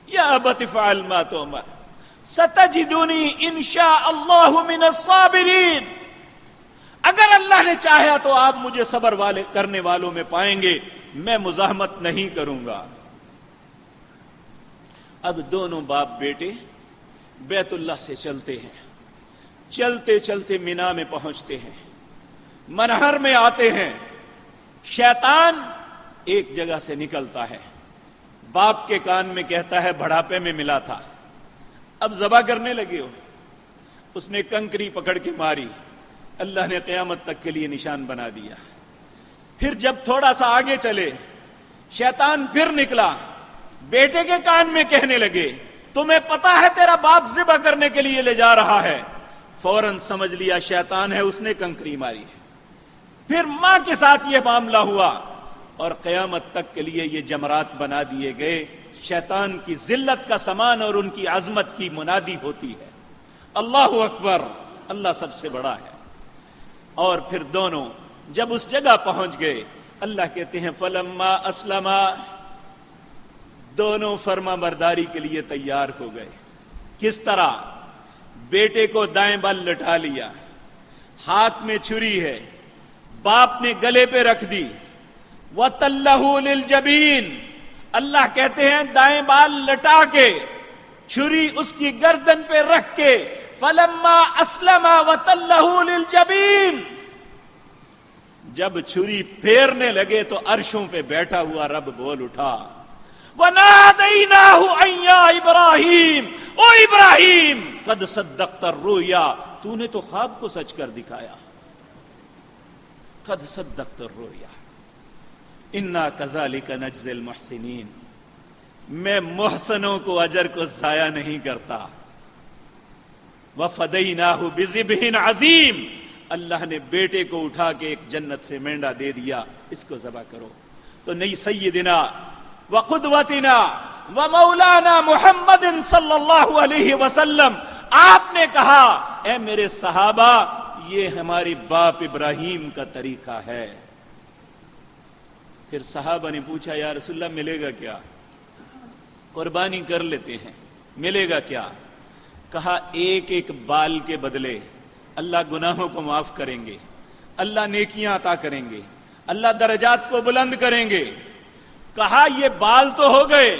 یا ابت افعل ما تؤمر ستجدنی انشاء اللہ من الصابرین، اگر اللہ نے چاہا تو آپ مجھے صبر والے کرنے والوں میں پائیں گے، میں مزاحمت نہیں کروں گا۔ اب دونوں باپ بیٹے بیت اللہ سے چلتے ہیں، چلتے چلتے مینا میں پہنچتے ہیں، منہر میں آتے ہیں، شیطان ایک جگہ سے نکلتا ہے، باپ کے کان میں کہتا ہے بڑھاپے میں ملا تھا، اب ذبح کرنے لگے ہو۔ اس نے کنکری پکڑ کے ماری، اللہ نے قیامت تک کے لیے نشان بنا دیا۔ پھر جب تھوڑا سا آگے چلے، شیطان پھر نکلا، بیٹے کے کان میں کہنے لگے تمہیں پتا ہے تیرا باپ ذبح کرنے کے لیے لے جا رہا ہے۔ فوراً سمجھ لیا شیطان ہے، اس نے کنکری ماری۔ پھر ماں کے ساتھ یہ معاملہ ہوا اور قیامت تک کے لیے یہ جمرات بنا دیے گئے۔ شیطان کی ذلت کا سامان اور ان کی عظمت کی منادی ہوتی ہے، اللہ اکبر، اللہ سب سے بڑا ہے۔ اور پھر دونوں جب اس جگہ پہنچ گئے، اللہ کہتے ہیں فلما اسلما، دونوں فرما برداری کے لیے تیار ہو گئے۔ کس طرح؟ بیٹے کو دائیں بال لٹا لیا، ہاتھ میں چھری ہے، باپ نے گلے پہ رکھ دی، وَتَلَّهُ لِلْجَبِينِ، اللہ کہتے ہیں دائیں بال لٹا کے چھری اس کی گردن پہ رکھ کے فَلَمَّا أَسْلَمَا وَتَلَّهُ لِلْجَبِينِ، جب چھری پھیرنے لگے تو عرشوں پہ بیٹھا ہوا رب بول اٹھا وَنَادَيْنَاهُ أَن يَا إِبْرَاهِيمُ، او ابراہیم قد صدقت الرؤيا، تو نے تو خواب کو سچ کر دکھایا، قد صدقت الرؤيا انا كذلك نجزي المحسنين، میں محسنوں کو اجر کو ضائع نہیں کرتا۔ وَفَدَيْنَاهُ بِذِبْحٍ عَظِيمٍ، اللہ نے بیٹے کو اٹھا کے ایک جنت سے مینڈا دے دیا، اس کو ذبح کرو۔ تو نئی سیدنا وقدوتنا ومولانا محمد صلی اللہ علیہ وسلم، آپ نے کہا اے میرے صحابہ یہ ہمارے باپ ابراہیم کا طریقہ ہے۔ پھر صحابہ نے پوچھا یا رسول اللہ ملے گا کیا؟ قربانی کر لیتے ہیں، ملے گا کیا؟ کہا ایک ایک بال کے بدلے اللہ گناہوں کو معاف کریں گے، اللہ نیکیاں عطا کریں گے، اللہ درجات کو بلند کریں گے۔ کہا یہ بال تو ہو گئے،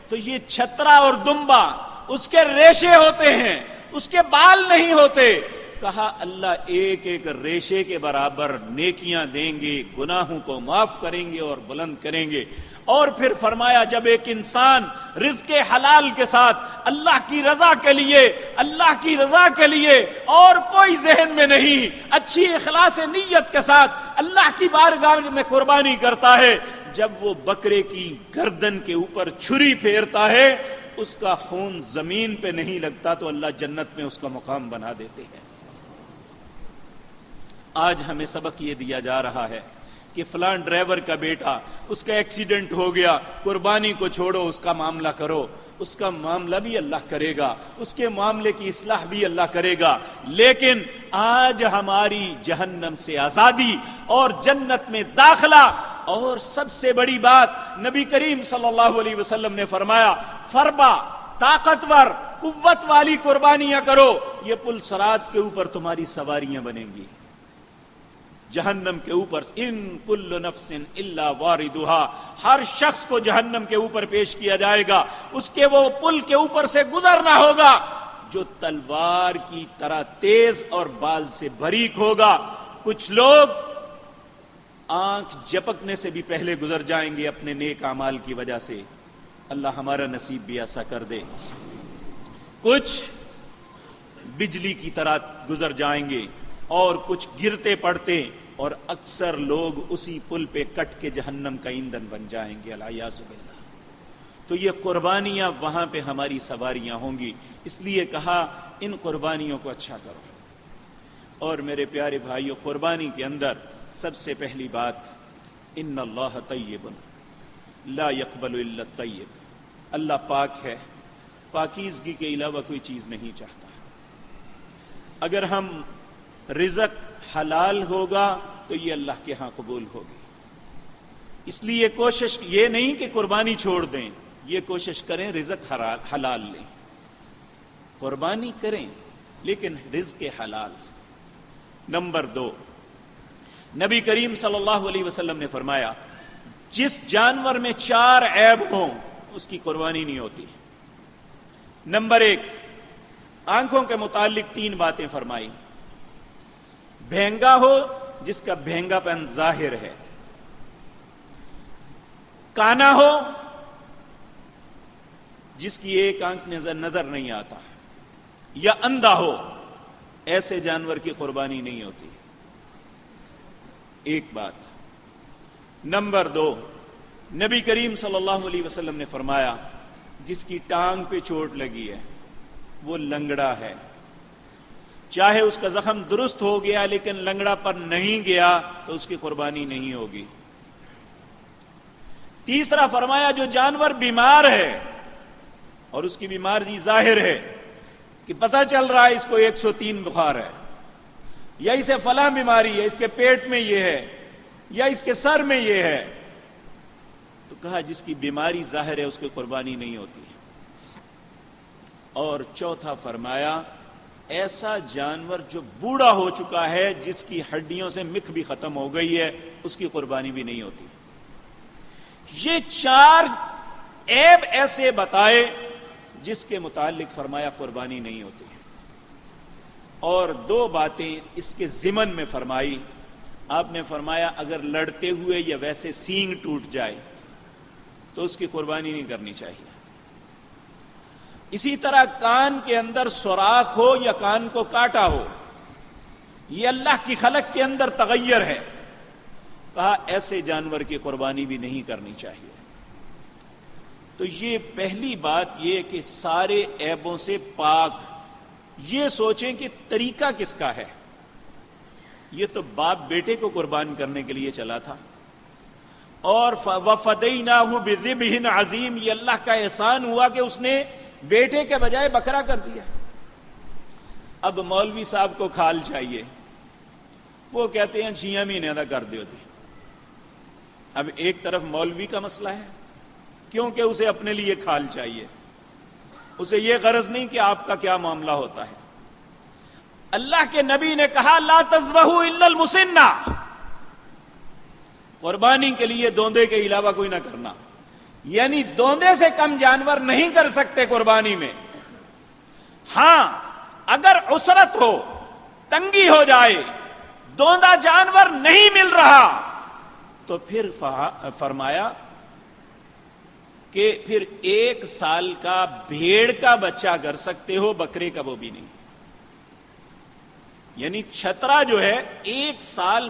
تو یہ چھترا اور دمبا اس کے ریشے ہوتے ہیں، اس کے بال نہیں ہوتے۔ کہا اللہ ایک ایک ریشے کے برابر نیکیاں دیں گے، گناہوں کو معاف کریں گے اور بلند کریں گے۔ اور پھر فرمایا جب ایک انسان رزق حلال کے ساتھ اللہ کی رضا کے لیے، اللہ کی رضا کے لیے اور کوئی ذہن میں نہیں، اچھی اخلاص نیت کے ساتھ اللہ کی بارگاہ میں قربانی کرتا ہے، جب وہ بکرے کی گردن کے اوپر چھری پھیرتا ہے اس کا خون زمین پہ نہیں لگتا تو اللہ جنت میں اس کا مقام بنا دیتے ہیں۔ آج ہمیں سبق یہ دیا جا رہا ہے کہ فلاں ڈرائیور کا بیٹا اس کا ایکسیڈنٹ ہو گیا، قربانی کو چھوڑو، اس کا معاملہ کرو، اس کا معاملہ بھی اللہ کرے گا، اس کے معاملے کی اصلاح بھی اللہ کرے گا. لیکن آج ہماری جہنم سے آزادی اور جنت میں داخلہ، اور سب سے بڑی بات نبی کریم صلی اللہ علیہ وسلم نے فرمایا، فربا طاقتور قوت والی قربانیاں کرو، یہ پل صراط کے اوپر تمہاری سواریاں بنیں گی. جہنم کے اوپر ان کل نفس الا واردها، ہر شخص کو جہنم کے اوپر پیش کیا جائے گا، اس کے وہ پل کے اوپر سے گزرنا ہوگا جو تلوار کی طرح تیز اور بال سے باریک ہوگا. کچھ لوگ آنکھ جھپکنے سے بھی پہلے گزر جائیں گے اپنے نیک اعمال کی وجہ سے. اللہ ہمارا نصیب بھی ایسا کر دے. کچھ بجلی کی طرح گزر جائیں گے اور کچھ گرتے پڑتے، اور اکثر لوگ اسی پل پہ کٹ کے جہنم کا ایندھن بن جائیں گے، الیاذ باللہ. تو یہ قربانیاں وہاں پہ ہماری سواریاں ہوں گی. اس لیے کہا ان قربانیوں کو اچھا کرو. اور میرے پیارے بھائیوں، قربانی کے اندر سب سے پہلی بات، ان اللہ طیب لا يقبل الا الطیب. اللہ پاک ہے، پاکیزگی کے علاوہ کوئی چیز نہیں چاہتا. اگر ہم رزق حلال ہوگا تو یہ اللہ کے ہاں قبول ہوگی. اس لیے کوشش یہ نہیں کہ قربانی چھوڑ دیں، یہ کوشش کریں رزق حلال لیں. قربانی کریں لیکن رزق حلال سے. نمبر 2، نبی کریم صلی اللہ علیہ وسلم نے فرمایا جس جانور میں 4 عیب ہوں اس کی قربانی نہیں ہوتی. نمبر 1، آنکھوں کے متعلق 3 باتیں فرمائی. بھینگا ہو جس کا بھینگا پن ظاہر ہے، کانا ہو جس کی ایک آنکھ نظر نہیں آتا، یا اندھا ہو، ایسے جانور کی قربانی نہیں ہوتی. ایک بات. نمبر 2، نبی کریم صلی اللہ علیہ وسلم نے فرمایا جس کی ٹانگ پہ چوٹ لگی ہے وہ لنگڑا ہے، چاہے اس کا زخم درست ہو گیا لیکن لنگڑا پر نہیں گیا تو اس کی قربانی نہیں ہوگی. تیسرا فرمایا جو جانور بیمار ہے اور اس کی بیماری ظاہر ہے کہ پتہ چل رہا ہے اس کو 103 بخار ہے، یا اسے فلاں بیماری ہے، اس کے پیٹ میں یہ ہے یا اس کے سر میں یہ ہے، تو کہا جس کی بیماری ظاہر ہے اس کی قربانی نہیں ہوتی. اور چوتھا فرمایا ایسا جانور جو بوڑھا ہو چکا ہے، جس کی ہڈیوں سے مکھ بھی ختم ہو گئی ہے، اس کی قربانی بھی نہیں ہوتی. یہ 4 عیب ایسے بتائے جس کے متعلق فرمایا قربانی نہیں ہوتی. اور 2 باتیں اس کے ضمن میں فرمائی. آپ نے فرمایا اگر لڑتے ہوئے یا ویسے سینگ ٹوٹ جائے تو اس کی قربانی نہیں کرنی چاہیے. اسی طرح کان کے اندر سوراخ ہو یا کان کو کاٹا ہو، یہ اللہ کی خلق کے اندر تغیر ہے، کہا ایسے جانور کی قربانی بھی نہیں کرنی چاہیے. تو یہ پہلی بات یہ کہ سارے عیبوں سے پاک. یہ سوچیں کہ طریقہ کس کا ہے. یہ تو باپ بیٹے کو قربان کرنے کے لیے چلا تھا، اور وَفَدَيْنَاهُ بِذِبْحٍ عَظِيمٍ، یہ اللہ کا احسان ہوا کہ اس نے بیٹے کے بجائے بکرا کر دیا. اب مولوی صاحب کو کھال چاہیے، وہ کہتے ہیں 6 مہینے دا کر دیو دی. اب ایک طرف مولوی کا مسئلہ ہے کیونکہ اسے اپنے لیے کھال چاہیے، اسے یہ غرض نہیں کہ آپ کا کیا معاملہ ہوتا ہے. اللہ کے نبی نے کہا لا تذبحوا الا المسنہ، قربانی کے لیے دوندے کے علاوہ کوئی نہ کرنا. یعنی دوندے سے کم جانور نہیں کر سکتے قربانی میں. ہاں اگر عسرت ہو، تنگی ہو جائے، دوندا جانور نہیں مل رہا، تو پھر فرمایا کہ پھر 1 سال کا بھیڑ کا بچہ کر سکتے ہو، بکرے کا وہ بھی نہیں. یعنی چھترا جو ہے 1 سال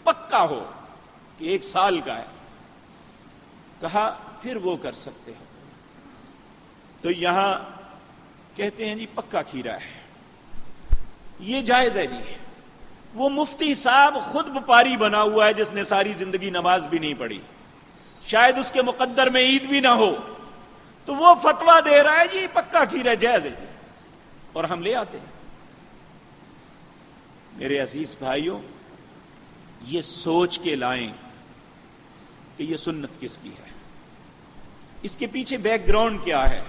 پکا ہو کہ 1 سال کا ہے، کہا پھر وہ کر سکتے ہو. تو یہاں کہتے ہیں جی پکا کھیرا ہے، یہ جائز ہے. نہیں وہ مفتی صاحب خود بپاری بنا ہوا ہے جس نے ساری زندگی نماز بھی نہیں پڑھی، شاید اس کے مقدر میں عید بھی نہ ہو، تو وہ فتویٰ دے رہا ہے جی پکا کھیرا جائز ہے، اور ہم لے آتے ہیں۔ میرے عزیز بھائیوں، یہ سوچ کے لائیں کہ یہ سنت کس کی ہے، اس کے پیچھے بیک گراؤنڈ کیا ہے۔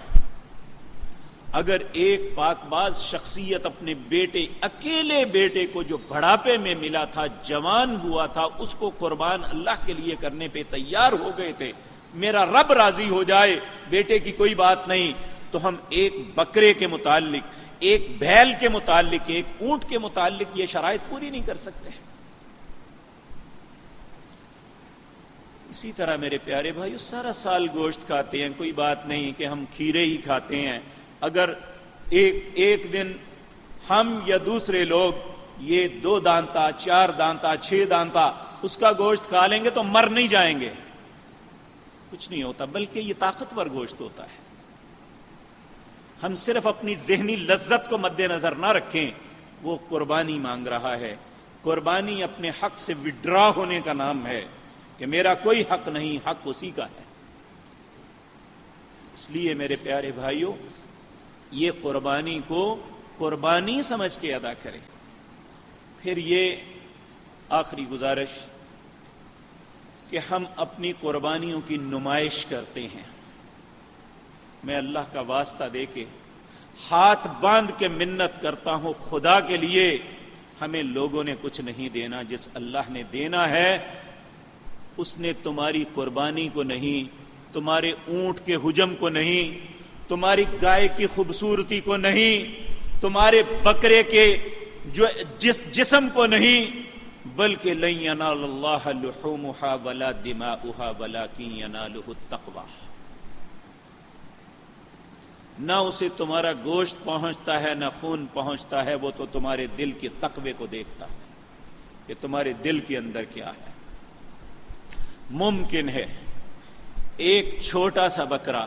اگر ایک پاک باز شخصیت اپنے بیٹے، اکیلے بیٹے کو جو بڑھاپے میں ملا تھا، جوان ہوا تھا، اس کو قربان اللہ کے لیے کرنے پہ تیار ہو گئے تھے، میرا رب راضی ہو جائے، بیٹے کی کوئی بات نہیں، تو ہم ایک بکرے کے متعلق، ایک بیل کے متعلق، ایک اونٹ کے متعلق یہ شرائط پوری نہیں کر سکتے۔ اسی طرح میرے پیارے بھائیو، سارا سال گوشت کھاتے ہیں، کوئی بات نہیں کہ ہم کھیرے ہی کھاتے ہیں، اگر ایک دن ہم یا دوسرے لوگ یہ 2 دانتا 4 دانتا 6 دانتا اس کا گوشت کھا لیں گے تو مر نہیں جائیں گے، کچھ نہیں ہوتا، بلکہ یہ طاقتور گوشت ہوتا ہے۔ ہم صرف اپنی ذہنی لذت کو مد نظر نہ رکھیں، وہ قربانی مانگ رہا ہے۔ قربانی اپنے حق سے وڈرا ہونے کا نام ہے کہ میرا کوئی حق نہیں، حق اسی کا ہے۔ اس لیے میرے پیارے بھائیوں، یہ قربانی کو قربانی سمجھ کے ادا کریں۔ پھر یہ آخری گزارش کہ ہم اپنی قربانیوں کی نمائش کرتے ہیں۔ میں اللہ کا واسطہ دے کے ہاتھ باندھ کے منت کرتا ہوں، خدا کے لیے ہمیں لوگوں نے کچھ نہیں دینا، جس اللہ نے دینا ہے اس نے تمہاری قربانی کو نہیں، تمہارے اونٹ کے حجم کو نہیں، تمہاری گائے کی خوبصورتی کو نہیں، تمہارے بکرے کے جسم کو نہیں، بلکہ لن ینال اللہ لحومھا ولا دماؤھا ولکن ینالہ التقوی۔ نہ اسے تمہارا گوشت پہنچتا ہے، نہ خون پہنچتا ہے، وہ تو تمہارے دل کے تقوی کو دیکھتا ہے کہ تمہارے دل کے اندر کیا ہے۔ ممکن ہے ایک چھوٹا سا بکرا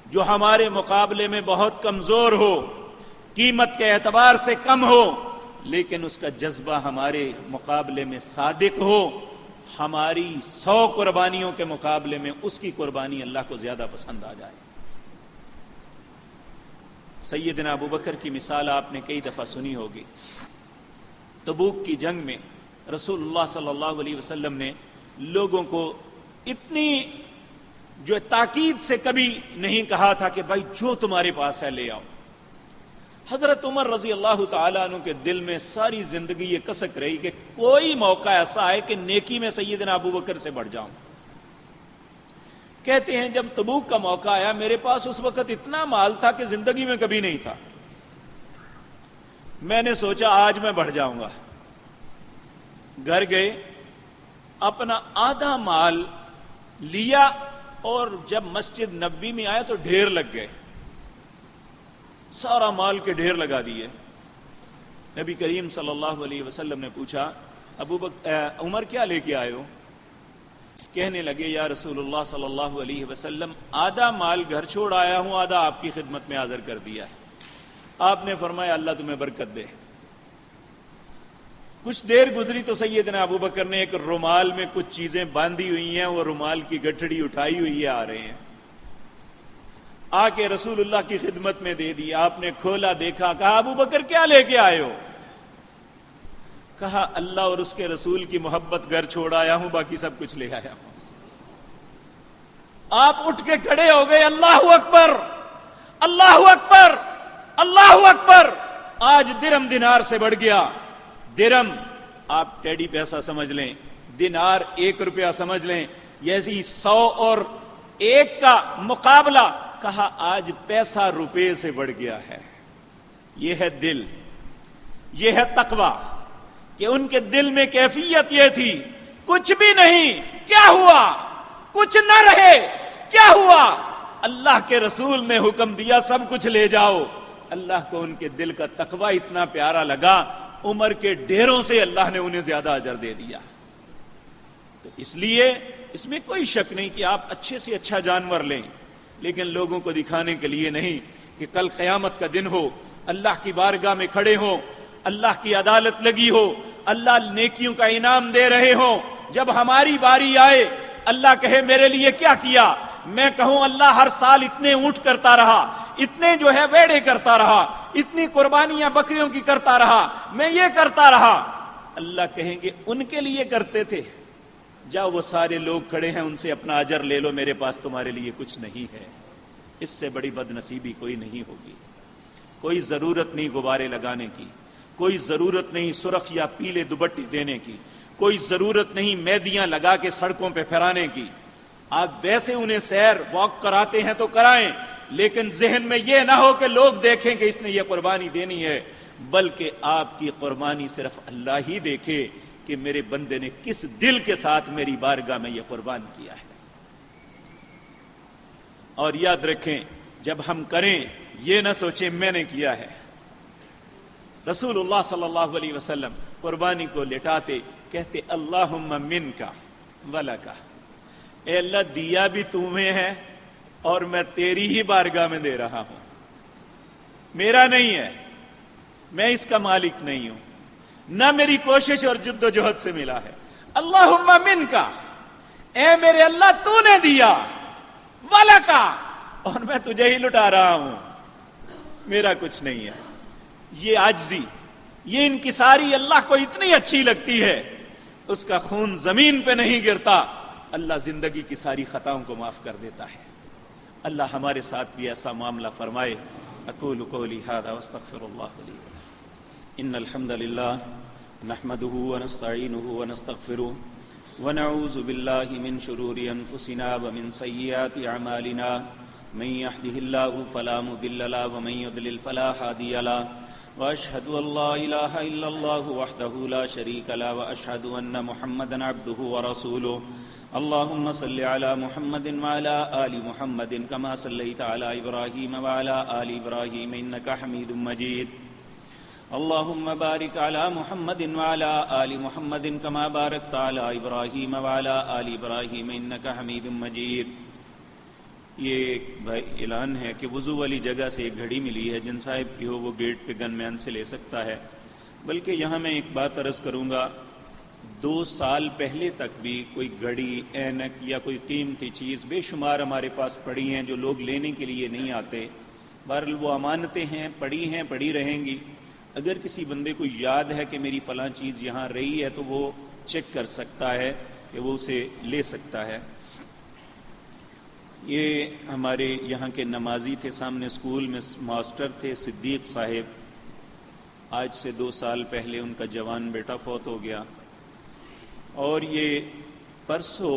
جو ہمارے مقابلے میں بہت کمزور ہو، قیمت کے اعتبار سے کم ہو، لیکن اس کا جذبہ ہمارے مقابلے میں صادق ہو، ہماری 100 قربانیوں کے مقابلے میں اس کی قربانی اللہ کو زیادہ پسند آ جائے۔ سیدنا ابو بکر کی مثال آپ نے کئی دفعہ سنی ہوگی۔ تبوک کی جنگ میں رسول اللہ صلی اللہ علیہ وسلم نے لوگوں کو اتنی جو تاکید سے کبھی نہیں کہا تھا کہ بھائی جو تمہارے پاس ہے لے آؤ۔ حضرت عمر رضی اللہ تعالیٰ عنہ کے دل میں ساری زندگی یہ کسک رہی کہ کوئی موقع ایسا ہے کہ نیکی میں سیدنا ابو بکر سے بڑھ جاؤں۔ کہتے ہیں جب تبوک کا موقع آیا، میرے پاس اس وقت اتنا مال تھا کہ زندگی میں کبھی نہیں تھا، میں نے سوچا آج میں بڑھ جاؤں گا۔ گھر گئے، اپنا آدھا مال لیا، اور جب مسجد نبوی میں آیا تو ڈھیر لگ گئے، سارا مال کے ڈھیر لگا دیے۔ نبی کریم صلی اللہ علیہ وسلم نے پوچھا عمر کیا لے کے آئے ہو؟ کہنے لگے یا رسول اللہ صلی اللہ علیہ وسلم آدھا مال گھر چھوڑ آیا ہوں، آدھا آپ کی خدمت میں حاضر کر دیا ہے۔ آپ نے فرمایا اللہ تمہیں برکت دے۔ کچھ دیر گزری تو سیدنا ابو بکر نے ایک رومال میں کچھ چیزیں باندھی ہوئی ہیں، وہ رومال کی گٹھڑی اٹھائی ہوئی ہے، آ رہے ہیں، آ کے رسول اللہ کی خدمت میں دے دی۔ آپ نے کھولا، دیکھا، کہا ابو بکر کیا لے کے آئے ہو؟ کہا اللہ اور اس کے رسول کی محبت گھر چھوڑ آیا ہوں، باقی سب کچھ لے آیا ہوں۔ آپ اٹھ کے کھڑے ہو گئے، اللہ اکبر، اللہ اکبر، اللہ اکبر۔ آج درم دینار سے بڑھ گیا۔ درم آپ ٹیڈی پیسہ سمجھ لیں، دینار 1 روپیہ سمجھ لیں، یہی 100 اور 1 کا مقابلہ۔ کہا آج پیسہ روپے سے بڑھ گیا ہے۔ یہ ہے دل، یہ ہے تقوی، کہ ان کے دل میں کیفیت یہ تھی کچھ بھی نہیں، کیا ہوا؟ کچھ نہ رہے، کیا ہوا؟ اللہ کے رسول نے حکم دیا سب کچھ لے جاؤ۔ اللہ کو ان کے دل کا تقوی اتنا پیارا لگا، عمر کے ڈھیروں سے اللہ نے انہیں زیادہ اجر دے دیا۔ تو اس لیے اس میں کوئی شک نہیں کہ آپ اچھے سے اچھا جانور لیں، لیکن لوگوں کو دکھانے کے لیے نہیں، کہ کل قیامت کا دن ہو، اللہ کی بارگاہ میں کھڑے ہو، اللہ کی عدالت لگی ہو، اللہ نیکیوں کا انعام دے رہے ہوں، جب ہماری باری آئے اللہ کہے میرے لیے کیا کیا، میں کہوں اللہ ہر سال اتنے اونٹ کرتا رہا، اتنے جو ہے ویڑے کرتا رہا، اتنی قربانیاں بکریوں کی کرتا رہا، میں یہ کرتا رہا، اللہ کہیں گے ان کے لیے کرتے تھے، جاؤ وہ سارے لوگ کھڑے ہیں ان سے اپنا اجر لے لو، میرے پاس تمہارے لیے کچھ نہیں ہے۔ اس سے بڑی بد نصیبی کوئی نہیں ہوگی۔ کوئی ضرورت نہیں غبارے لگانے کی، کوئی ضرورت نہیں سرخ یا پیلے دوپٹے دینے کی، کوئی ضرورت نہیں مہندیاں لگا کے سڑکوں پہ پھرانے کی۔ آپ ویسے انہیں سیر واک کراتے ہیں تو کرائیں، لیکن ذہن میں یہ نہ ہو کہ لوگ دیکھیں کہ اس نے یہ قربانی دینی ہے، بلکہ آپ کی قربانی صرف اللہ ہی دیکھے کہ میرے بندے نے کس دل کے ساتھ میری بارگاہ میں یہ قربان کیا ہے۔ اور یاد رکھیں جب ہم کریں یہ نہ سوچیں میں نے کیا ہے۔ رسول اللہ صلی اللہ علیہ وسلم قربانی کو لٹاتے کہتے اللہم منکا ولکا، اے اللہ دیا بھی تمہیں ہے اور میں تیری ہی بارگاہ میں دے رہا ہوں، میرا نہیں ہے، میں اس کا مالک نہیں ہوں، نہ میری کوشش اور جد و جہد سے ملا ہے۔ اللہم منکا، اے میرے اللہ تو نے دیا، ولکا، اور میں تجھے ہی لٹا رہا ہوں، میرا کچھ نہیں ہے۔ یہ عاجزی، یہ انکساری اللہ کو اتنی اچھی لگتی ہے، اس کا خون زمین پہ نہیں گرتا، اللہ زندگی کی ساری خطاؤں کو معاف کر دیتا ہے۔ اللہ ہمارے ساتھ بھی ایسا معاملہ فرمائے۔ اقول قولی ھذا واستغفر اللہ لی ولکم۔ ان الحمد للہ نحمده ونستعینه ونستغفره ونعوذ باللہ من شرور انفسنا ومن سیئات اعمالنا من يهده الله فلا مضل له ومن يضلل فلا هادي له واشهد ان لا اله الا الله وحده لا شريك له واشهد ان محمدا عبده ورسوله اللهم صل على محمد وعلى ال محمد كما صليت على ابراهيم وعلى ال ابراهيم انك حميد مجيد اللهم بارك على محمد وعلى ال محمد كما باركت على ابراهيم وعلى ال ابراهيم انك حميد مجيد۔ یہ ایک اعلان ہے کہ وضو والی جگہ سے ایک گھڑی ملی ہے، جن صاحب کی ہو وہ گیٹ پہ گن مین سے لے سکتا ہے۔ بلکہ یہاں میں ایک بات عرض کروں گا، 2 سال پہلے تک بھی کوئی گھڑی، اینک یا کوئی قیمتی چیز بے شمار ہمارے پاس پڑی ہیں جو لوگ لینے کے لیے نہیں آتے۔ بہرحال وہ امانتیں ہیں، پڑی رہیں گی۔ اگر کسی بندے کو یاد ہے کہ میری فلاں چیز یہاں رہی ہے تو وہ چیک کر سکتا ہے کہ وہ اسے لے سکتا ہے۔ یہ ہمارے یہاں کے نمازی تھے، سامنے اسکول میں ماسٹر تھے صدیق صاحب، آج سے 2 سال پہلے ان کا جوان بیٹا فوت ہو گیا۔ اور یہ پرسوں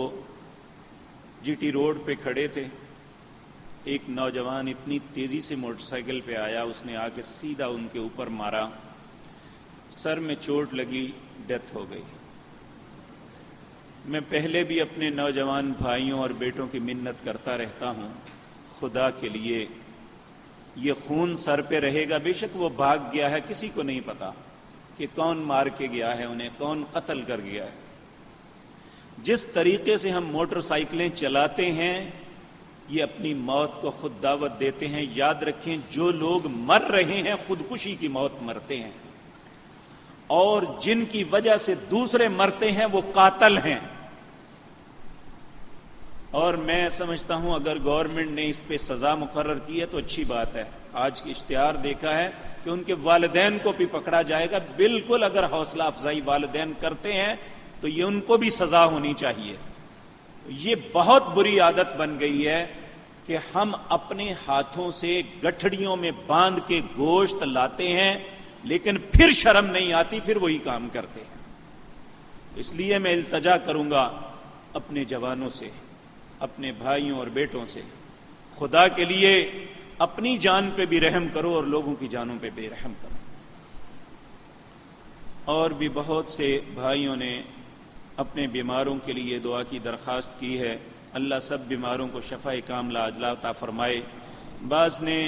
جی ٹی روڈ پہ کھڑے تھے، ایک نوجوان اتنی تیزی سے موٹر سائیکل پہ آیا، اس نے آ کے سیدھا ان کے اوپر مارا، سر میں چوٹ لگی، ڈیتھ ہو گئی۔ میں پہلے بھی اپنے نوجوان بھائیوں اور بیٹوں کی منت کرتا رہتا ہوں، خدا کے لیے یہ خون سر پہ رہے گا۔ بے شک وہ بھاگ گیا ہے، کسی کو نہیں پتا کہ کون مار کے گیا ہے، انہیں کون قتل کر گیا ہے۔ جس طریقے سے ہم موٹر سائیکلیں چلاتے ہیں یہ اپنی موت کو خود دعوت دیتے ہیں۔ یاد رکھیں جو لوگ مر رہے ہیں خودکشی کی موت مرتے ہیں، اور جن کی وجہ سے دوسرے مرتے ہیں وہ قاتل ہیں۔ اور میں سمجھتا ہوں اگر گورنمنٹ نے اس پہ سزا مقرر کی ہے تو اچھی بات ہے۔ آج کی اشتہار دیکھا ہے کہ ان کے والدین کو بھی پکڑا جائے گا۔ بالکل اگر حوصلہ افزائی والدین کرتے ہیں تو یہ ان کو بھی سزا ہونی چاہیے۔ یہ بہت بری عادت بن گئی ہے کہ ہم اپنے ہاتھوں سے گٹھڑیوں میں باندھ کے گوشت لاتے ہیں لیکن پھر شرم نہیں آتی، پھر وہی کام کرتے ہیں۔ اس لیے میں التجا کروں گا اپنے جوانوں سے، اپنے بھائیوں اور بیٹوں سے، خدا کے لیے اپنی جان پہ بھی رحم کرو اور لوگوں کی جانوں پہ بھی رحم کرو۔ اور بھی بہت سے بھائیوں نے اپنے بیماروں کے لیے دعا کی درخواست کی ہے۔ اللہ سب بیماروں کو شفاء کاملہ عاجلہ عطا فرمائے۔ بعض نے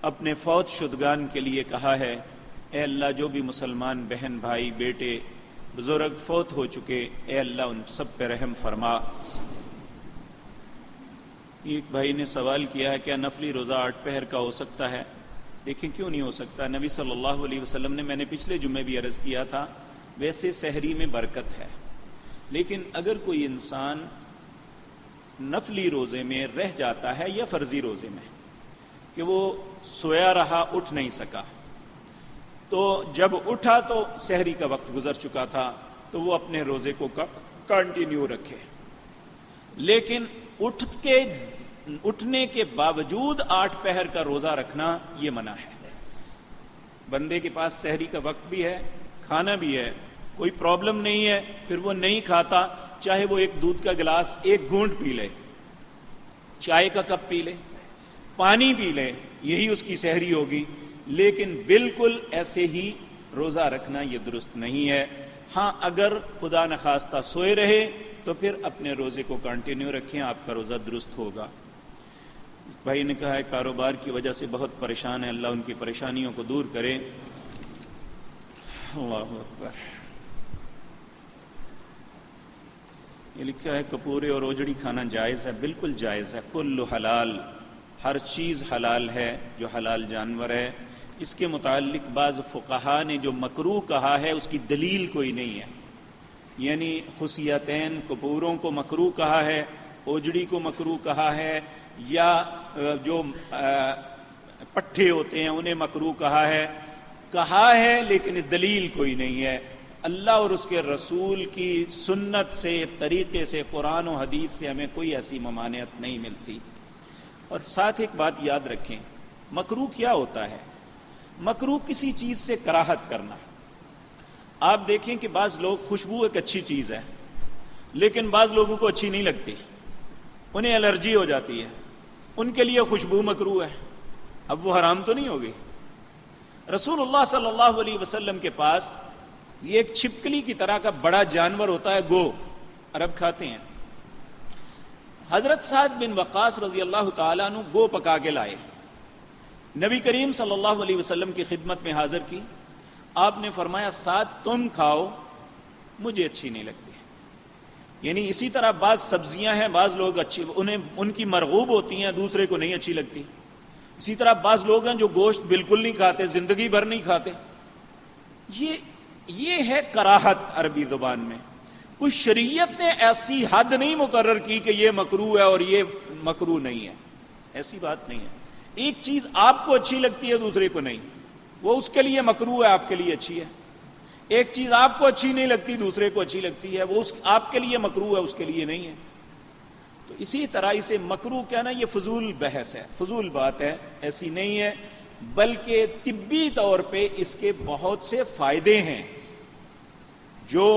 اپنے فوت شدگان کے لیے کہا ہے، اے اللہ جو بھی مسلمان بہن بھائی بیٹے بزرگ فوت ہو چکے، اے اللہ ان سب پہ رحم فرما۔ ایک بھائی نے سوال کیا ہے کیا نفلی روزہ 8 پہر کا ہو سکتا ہے؟ دیکھیں کیوں نہیں ہو سکتا؟ نبی صلی اللہ علیہ وسلم نے، میں نے پچھلے جمعے بھی عرض کیا تھا، ویسے سحری میں برکت ہے، لیکن اگر کوئی انسان نفلی روزے میں رہ جاتا ہے یا فرضی روزے میں کہ وہ سویا رہا، اٹھ نہیں سکا، تو جب اٹھا تو سحری کا وقت گزر چکا تھا، تو وہ اپنے روزے کو کنٹینیو رکھے، لیکن اٹھنے کے باوجود 8 پہر کا روزہ رکھنا یہ منع ہے۔ بندے کے پاس سحری کا وقت بھی ہے، کھانا بھی ہے، کوئی پرابلم نہیں ہے، پھر وہ نہیں کھاتا، چاہے وہ ایک دودھ کا گلاس 1 گھونٹ پی لے، چائے کا کپ پی لے، پانی پی لے، یہی اس کی سحری ہوگی، لیکن بالکل ایسے ہی روزہ رکھنا یہ درست نہیں ہے۔ ہاں اگر خدا نخواستہ سوئے رہے تو پھر اپنے روزے کو کنٹینیو رکھیں، آپ کا روزہ درست ہوگا۔ بھائی نے کہا ہے کاروبار کی وجہ سے بہت پریشان ہے، اللہ ان کی پریشانیوں کو دور کرے۔ اللہ اکبر۔ یہ لکھا ہے کپورے اور اوجڑی کھانا جائز ہے؟ بالکل جائز ہے، کل حلال، ہر چیز حلال ہے جو حلال جانور ہے۔ اس کے متعلق بعض فقہا نے جو مکروہ کہا ہے اس کی دلیل کوئی نہیں ہے، یعنی خصیتین کپوروں کو مکروہ کہا ہے، اوجڑی کو مکروہ کہا ہے، یا جو پٹھے ہوتے ہیں انہیں مکروہ کہا ہے، لیکن اس دلیل کوئی نہیں ہے۔ اللہ اور اس کے رسول کی سنت سے، طریقے سے، قرآن و حدیث سے ہمیں کوئی ایسی ممانعت نہیں ملتی۔ اور ساتھ ایک بات یاد رکھیں، مکروہ کیا ہوتا ہے؟ مکروہ کسی چیز سے کراہت کرنا۔ آپ دیکھیں کہ بعض لوگ، خوشبو ایک اچھی چیز ہے لیکن بعض لوگوں کو اچھی نہیں لگتی، انہیں الرجی ہو جاتی ہے، ان کے لیے خوشبو مکروہ ہے، اب وہ حرام تو نہیں ہوگی؟ رسول اللہ صلی اللہ علیہ وسلم کے پاس یہ ایک چھپکلی کی طرح کا بڑا جانور ہوتا ہے، گو، عرب کھاتے ہیں۔ حضرت سعد بن وقاص رضی اللہ تعالیٰ عنہ گو پکا کے لائے، نبی کریم صلی اللہ علیہ وسلم کی خدمت میں حاضر کی، آپ نے فرمایا سعد تم کھاؤ، مجھے اچھی نہیں لگتی۔ یعنی اسی طرح بعض سبزیاں ہیں، بعض لوگ اچھی، ان کی مرغوب ہوتی ہیں، دوسرے کو نہیں اچھی لگتی۔ اسی طرح بعض لوگ ہیں جو گوشت بالکل نہیں کھاتے، زندگی بھر نہیں کھاتے۔ یہ ہے کراہت عربی زبان میں۔ کوئی شریعت نے ایسی حد نہیں مقرر کی کہ یہ مکروہ ہے اور یہ مکروہ نہیں ہے، ایسی بات نہیں ہے۔ ایک چیز آپ کو اچھی لگتی ہے دوسرے کو نہیں، وہ اس کے لیے مکروہ ہے، آپ کے لیے اچھی ہے۔ ایک چیز آپ کو اچھی نہیں لگتی، دوسرے کو اچھی لگتی ہے، وہ آپ کے لیے مکروہ ہے، اس کے لیے نہیں ہے۔ تو اسی طرح اسے مکروہ کہنا یہ فضول بحث ہے، فضول بات ہے، ایسی نہیں ہے، بلکہ طبی طور پہ اس کے بہت سے فائدے ہیں۔ جو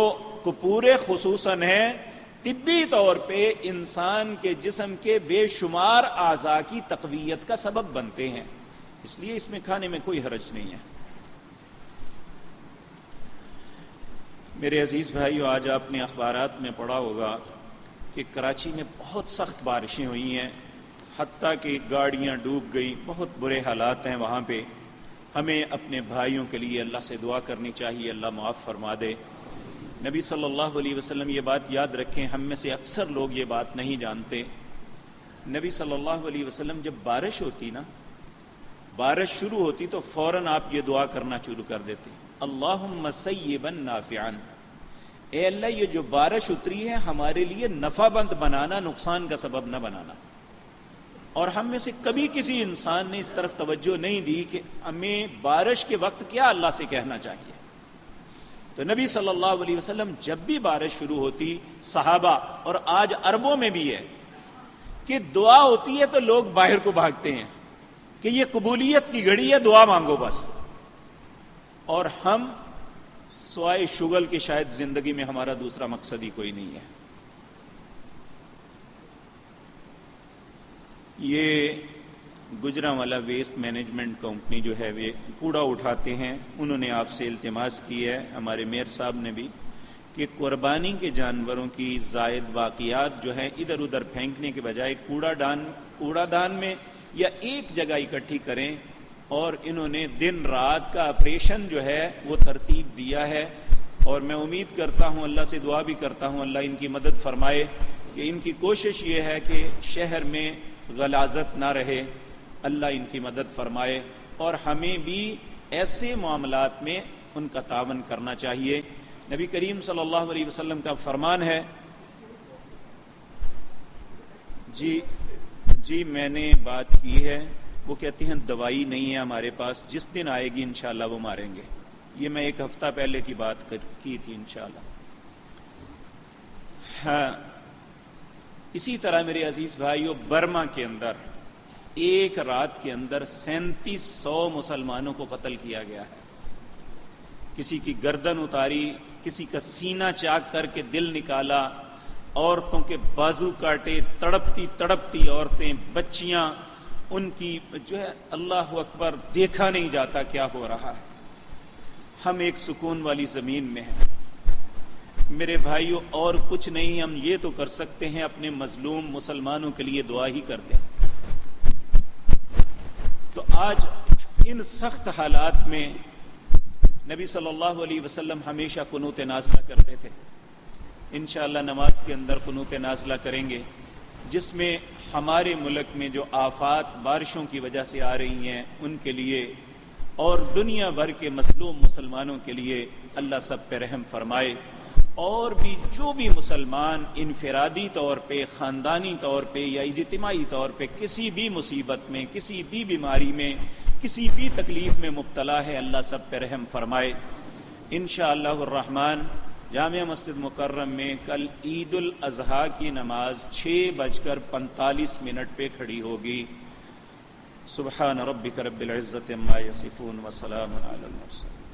کپورے خصوصاً ہیں، طبی طور پہ انسان کے جسم کے بے شمار اعضاء کی تقویت کا سبب بنتے ہیں، اس لیے اس میں کھانے میں کوئی حرج نہیں ہے۔ میرے عزیز بھائیو، آج آپ نے اخبارات میں پڑھا ہوگا کہ کراچی میں بہت سخت بارشیں ہوئی ہیں، حتیٰ کہ گاڑیاں ڈوب گئی، بہت برے حالات ہیں وہاں پہ۔ ہمیں اپنے بھائیوں کے لیے اللہ سے دعا کرنی چاہیے، اللہ معاف فرما دے۔ نبی صلی اللہ علیہ وسلم، یہ بات یاد رکھیں، ہم میں سے اکثر لوگ یہ بات نہیں جانتے، نبی صلی اللہ علیہ وسلم جب بارش ہوتی نا، بارش شروع ہوتی تو فوراً آپ یہ دعا کرنا شروع کر دیتے، اللہم سیبا نافعا، اے اللہ یہ جو بارش اتری ہے ہمارے لیے نفع بند بنانا، نقصان کا سبب نہ بنانا۔ اور ہم میں سے کبھی کسی انسان نے اس طرف توجہ نہیں دی کہ ہمیں بارش کے وقت کیا اللہ سے کہنا چاہیے۔ تو نبی صلی اللہ علیہ وسلم جب بھی بارش شروع ہوتی، صحابہ اور آج عربوں میں بھی ہے کہ دعا ہوتی ہے تو لوگ باہر کو بھاگتے ہیں کہ یہ قبولیت کی گھڑی ہے، دعا مانگو بس۔ اور ہم سوائے شغل کے شاید زندگی میں ہمارا دوسرا مقصد ہی کوئی نہیں ہے۔ یہ گجرانوالہ ویسٹ مینجمنٹ کمپنی جو ہے وہ کوڑا اٹھاتے ہیں، انہوں نے آپ سے التماس کی ہے، ہمارے میئر صاحب نے بھی، کہ قربانی کے جانوروں کی زائد باقیات جو ہیں ادھر ادھر پھینکنے کے بجائے کوڑا دان میں یا ایک جگہ اکٹھی کریں۔ اور انہوں نے دن رات کا آپریشن جو ہے وہ ترتیب دیا ہے، اور میں امید کرتا ہوں، اللہ سے دعا بھی کرتا ہوں اللہ ان کی مدد فرمائے کہ ان کی کوشش یہ ہے کہ شہر میں غلاظت نہ رہے، اللہ ان کی مدد فرمائے۔ اور ہمیں بھی ایسے معاملات میں ان کا تعاون کرنا چاہیے۔ نبی کریم صلی اللہ علیہ وسلم کا فرمان ہے، جی میں نے بات کی ہے، وہ کہتے ہیں دوائی نہیں ہے ہمارے پاس، جس دن آئے گی انشاءاللہ وہ ماریں گے۔ یہ میں ایک ہفتہ پہلے کی بات کی تھی انشاءاللہ۔ ہاں، اسی طرح میرے عزیز بھائیو، برما کے اندر ایک رات کے اندر 3700 مسلمانوں کو قتل کیا گیا ہے۔ کسی کی گردن اتاری، کسی کا سینہ چاک کر کے دل نکالا، عورتوں کے بازو کاٹے، تڑپتی عورتیں، بچیاں، ان کی جو ہے اللہ اکبر، دیکھا نہیں جاتا کیا ہو رہا ہے۔ ہم ایک سکون والی زمین میں ہیں میرے بھائیوں، اور کچھ نہیں ہم یہ تو کر سکتے ہیں، اپنے مظلوم مسلمانوں کے لیے دعا ہی کرتے ہیں۔ تو آج ان سخت حالات میں نبی صلی اللہ علیہ وسلم ہمیشہ قنوت نازلہ کرتے تھے۔ انشاءاللہ نماز کے اندر قنوت نازلہ کریں گے، جس میں ہمارے ملک میں جو آفات بارشوں کی وجہ سے آ رہی ہیں ان کے لیے اور دنیا بھر کے مظلوم مسلمانوں کے لیے اللہ سب پہ رحم فرمائے، اور بھی جو بھی مسلمان انفرادی طور پہ، خاندانی طور پہ یا اجتماعی طور پہ کسی بھی مصیبت میں، کسی بھی بیماری میں، کسی بھی تکلیف میں مبتلا ہے، اللہ سب پہ رحم فرمائے۔ انشاءاللہ الرحمن جامع مسجد مکرم میں کل عید الاضحیٰ کی نماز 6:45 پہ کھڑی ہوگی۔ سبحان ربک رب العزت عما یصفون وسلام علی المرسلین۔